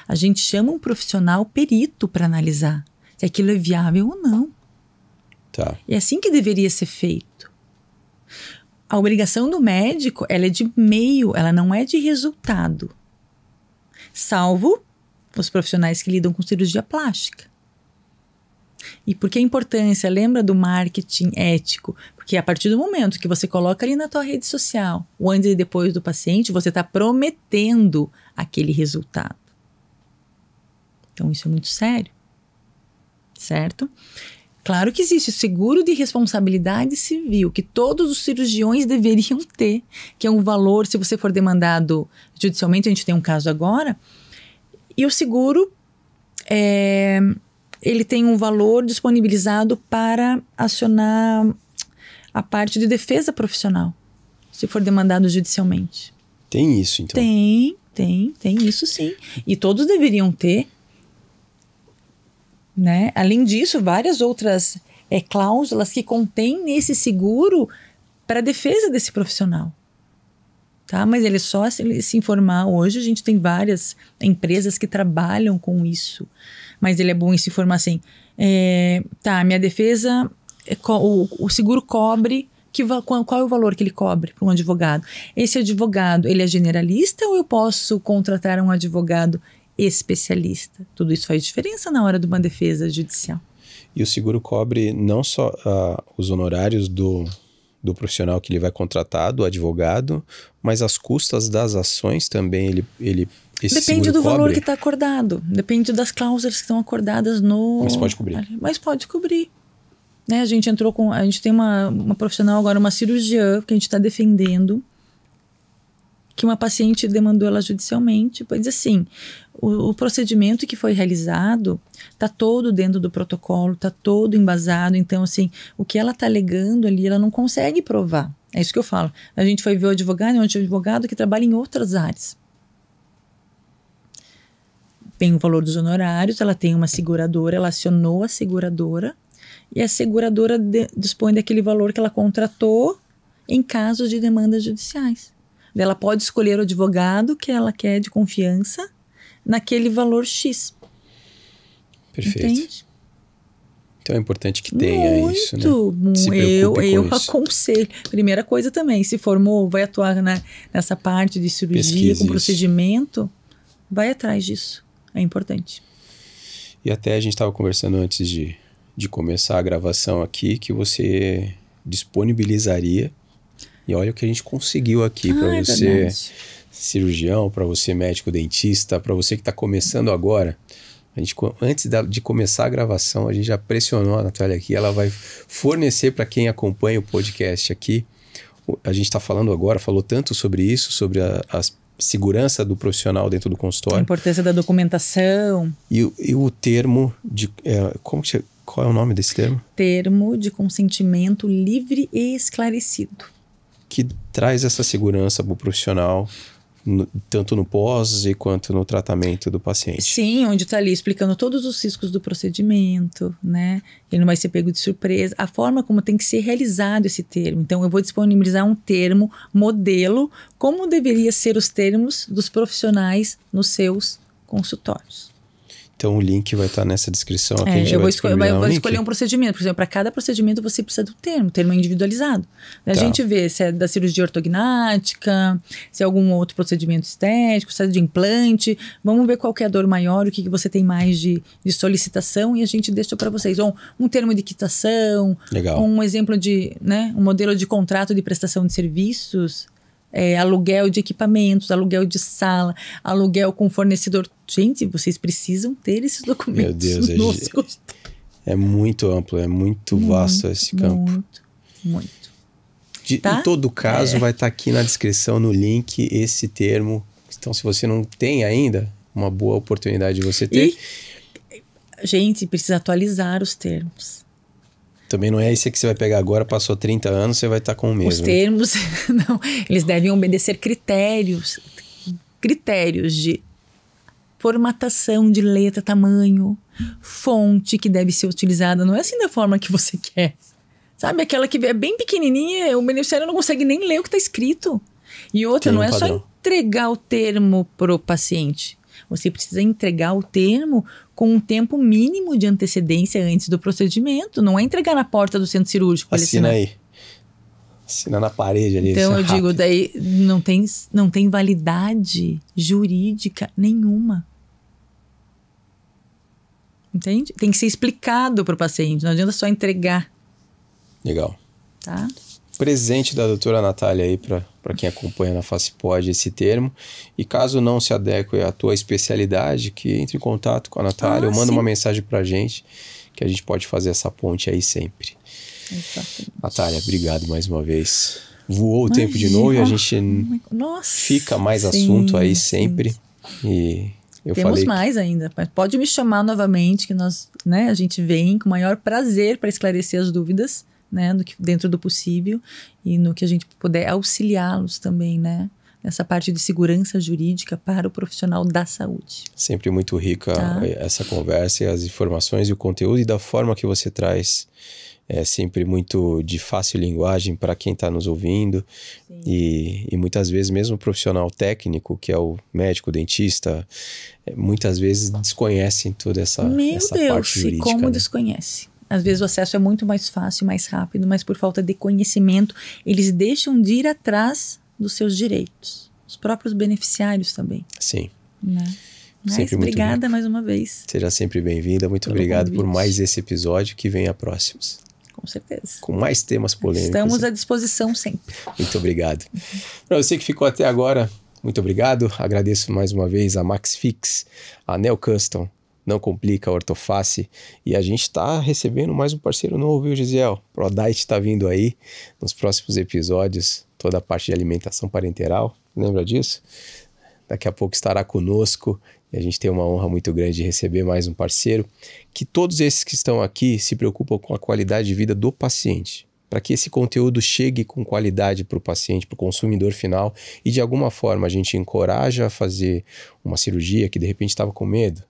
B: A gente chama um profissional perito para analisar se aquilo é viável ou não.
A: Tá.
B: É assim que deveria ser feito. A obrigação do médico, ela é de meio, ela não é de resultado. Salvo os profissionais que lidam com cirurgia plástica. E por que a importância? Lembra do marketing ético? Porque a partir do momento que você coloca ali na tua rede social, o antes e depois do paciente, você está prometendo aquele resultado. Então isso é muito sério, certo? Claro que existe o seguro de responsabilidade civil, que todos os cirurgiões deveriam ter, que é um valor, se você for demandado judicialmente, a gente tem um caso agora, e o seguro ele tem um valor disponibilizado para acionar a parte de defesa profissional, se for demandado judicialmente.
A: Tem isso, então?
B: Tem isso sim. E todos deveriam ter, né? Além disso, várias outras cláusulas que contém nesse seguro para a defesa desse profissional. Tá? Mas ele só se informar. Hoje a gente tem várias empresas que trabalham com isso. Mas ele é bom em se informar assim, minha defesa, o seguro cobre, qual é o valor que ele cobre para um advogado? Esse advogado, ele é generalista ou eu posso contratar um advogado especialista? Tudo isso faz diferença na hora de uma defesa judicial.
A: E o seguro cobre não só os honorários do profissional que ele vai contratar, do advogado, mas as custas das ações também,
B: depende do valor que está acordado, depende das cláusulas que estão acordadas no...
A: Mas pode cobrir.
B: Mas pode cobrir. Né? A gente tem uma profissional agora, uma cirurgiã, que a gente está defendendo, que uma paciente demandou ela judicialmente, pois assim, o procedimento que foi realizado está todo dentro do protocolo, está todo embasado, então assim, o que ela está alegando ali, ela não consegue provar. É isso que eu falo. A gente foi ver o advogado, é um advogado que trabalha em outras áreas. Tem o valor dos honorários, ela tem uma seguradora, ela acionou a seguradora e a seguradora dispõe daquele valor que ela contratou em casos de demandas judiciais. Ela pode escolher o advogado que ela quer de confiança naquele valor X.
A: Perfeito.
B: Entende?
A: Então é importante que tenha isso, né?
B: Eu aconselho. Primeira coisa também, se formou, vai atuar nessa parte de cirurgia, com procedimento, vai atrás disso. É importante.
A: E até a gente estava conversando antes de começar a gravação aqui, que você disponibilizaria, e olha o que a gente conseguiu aqui para você, cirurgião, para você médico dentista, para você que está começando agora. Antes de começar a gravação, a gente já pressionou a Natália aqui, ela vai fornecer para quem acompanha o podcast aqui. A gente está falando agora, falou tanto sobre isso, sobre a segurança do profissional dentro do consultório.
B: A importância da documentação.
A: E o termo de... qual é o nome desse termo?
B: Termo de consentimento livre e esclarecido.
A: Que traz essa segurança para o profissional, tanto no pós quanto no tratamento do paciente.
B: Sim, onde está ali explicando todos os riscos do procedimento, né? Ele não vai ser pego de surpresa. A forma como tem que ser realizado esse termo. Então, eu vou disponibilizar um termo, modelo, como deveria ser os termos dos profissionais nos seus consultórios.
A: Então o link vai estar nessa descrição. Aqui a gente
B: eu
A: vai
B: vou escolher um procedimento. Por exemplo, para cada procedimento você precisa do termo. O termo é individualizado. A gente vê se é da cirurgia ortognática, se é algum outro procedimento estético, se é de implante. Vamos ver qual que é a dor maior, o que você tem mais de solicitação e a gente deixa para vocês. Ou um termo de quitação,
A: Legal.
B: ou um exemplo de, né, um modelo de contrato de prestação de serviços. Aluguel de equipamentos, aluguel de sala, aluguel com fornecedor. Gente, vocês precisam ter esses documentos.
A: Meu Deus, é muito amplo, é muito vasto esse campo.
B: Muito.
A: Em todo caso, vai estar aqui na descrição, no link, esse termo. Então, se você não tem ainda, uma boa oportunidade de você ter.
B: Gente, precisa atualizar os termos.
A: Também não é esse que você vai pegar agora, passou 30 anos, você vai estar com o mesmo.
B: Os termos, não, eles devem obedecer critérios de formatação de letra, tamanho, fonte que deve ser utilizada. Não é assim da forma que você quer. Sabe, aquela que é bem pequenininha, o beneficiário não consegue nem ler o que está escrito. E outra, não é só entregar o termo para o paciente. Você precisa entregar o termo com um tempo mínimo de antecedência antes do procedimento. Não é entregar na porta do centro cirúrgico.
A: Assina aí. Assina na parede ali.
B: Então eu digo, daí não tem validade jurídica nenhuma. Entende? Tem que ser explicado para o paciente. Não adianta só entregar.
A: Legal.
B: Tá?
A: Presente da doutora Natália aí para quem acompanha na FacePod esse termo. E caso não se adeque à tua especialidade, que entre em contato com a Natália ou manda uma mensagem para a gente, que a gente pode fazer essa ponte aí sempre.
B: Exatamente.
A: Natália, obrigado mais uma vez. Voou o tempo de novo e a gente fica mais assunto aí sempre. E
B: temos mais ainda, mas pode me chamar novamente que nós, né, a gente vem com o maior prazer para esclarecer as dúvidas. Né, dentro do possível e no que a gente puder auxiliá-los também, né, nessa parte de segurança jurídica para o profissional da saúde.
A: Sempre muito rica essa conversa e as informações e o conteúdo, e da forma que você traz é sempre muito de fácil linguagem para quem está nos ouvindo. E muitas vezes mesmo o profissional técnico, que é o médico, o dentista, muitas vezes desconhecem toda essa parte jurídica.
B: Como
A: né?
B: Desconhece. Às vezes o acesso é muito mais fácil, mais rápido, mas por falta de conhecimento, eles deixam de ir atrás dos seus direitos. Os próprios beneficiários também.
A: Sim.
B: Né?
A: Mas
B: obrigada mais uma vez.
A: Seja sempre bem-vinda. Muito obrigado por mais esse episódio, que venha próximos.
B: Com certeza.
A: Com mais temas polêmicos.
B: Estamos à disposição sempre.
A: Muito obrigado. Para você que ficou até agora, muito obrigado. Agradeço mais uma vez a MaxFix, a Neo Custom, Não Complica, a Ortoface, e a gente está recebendo mais um parceiro novo, viu, Gisele? ProDiet está vindo aí nos próximos episódios, toda a parte de alimentação parenteral, lembra disso? Daqui a pouco estará conosco e a gente tem uma honra muito grande de receber mais um parceiro, que todos esses que estão aqui se preocupam com a qualidade de vida do paciente, para que esse conteúdo chegue com qualidade para o paciente, para o consumidor final, e de alguma forma a gente encoraja a fazer uma cirurgia que de repente estava com medo,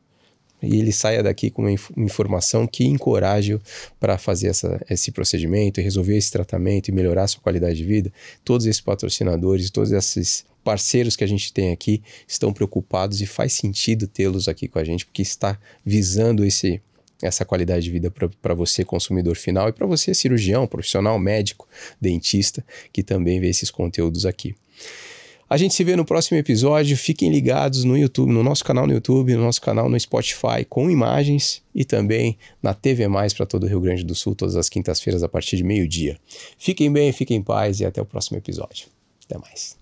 A: e ele saia daqui com uma informação que encoraje para fazer esse procedimento, resolver esse tratamento e melhorar a sua qualidade de vida. Todos esses patrocinadores, todos esses parceiros que a gente tem aqui estão preocupados, e faz sentido tê-los aqui com a gente, porque está visando essa qualidade de vida para você, consumidor final, e para você, cirurgião, profissional, médico, dentista, que também vê esses conteúdos aqui. A gente se vê no próximo episódio. Fiquem ligados no YouTube, no nosso canal no YouTube, no nosso canal no Spotify com imagens, e também na TV Mais para todo o Rio Grande do Sul, todas as quintas-feiras a partir de 12h. Fiquem bem, fiquem em paz e até o próximo episódio. Até mais.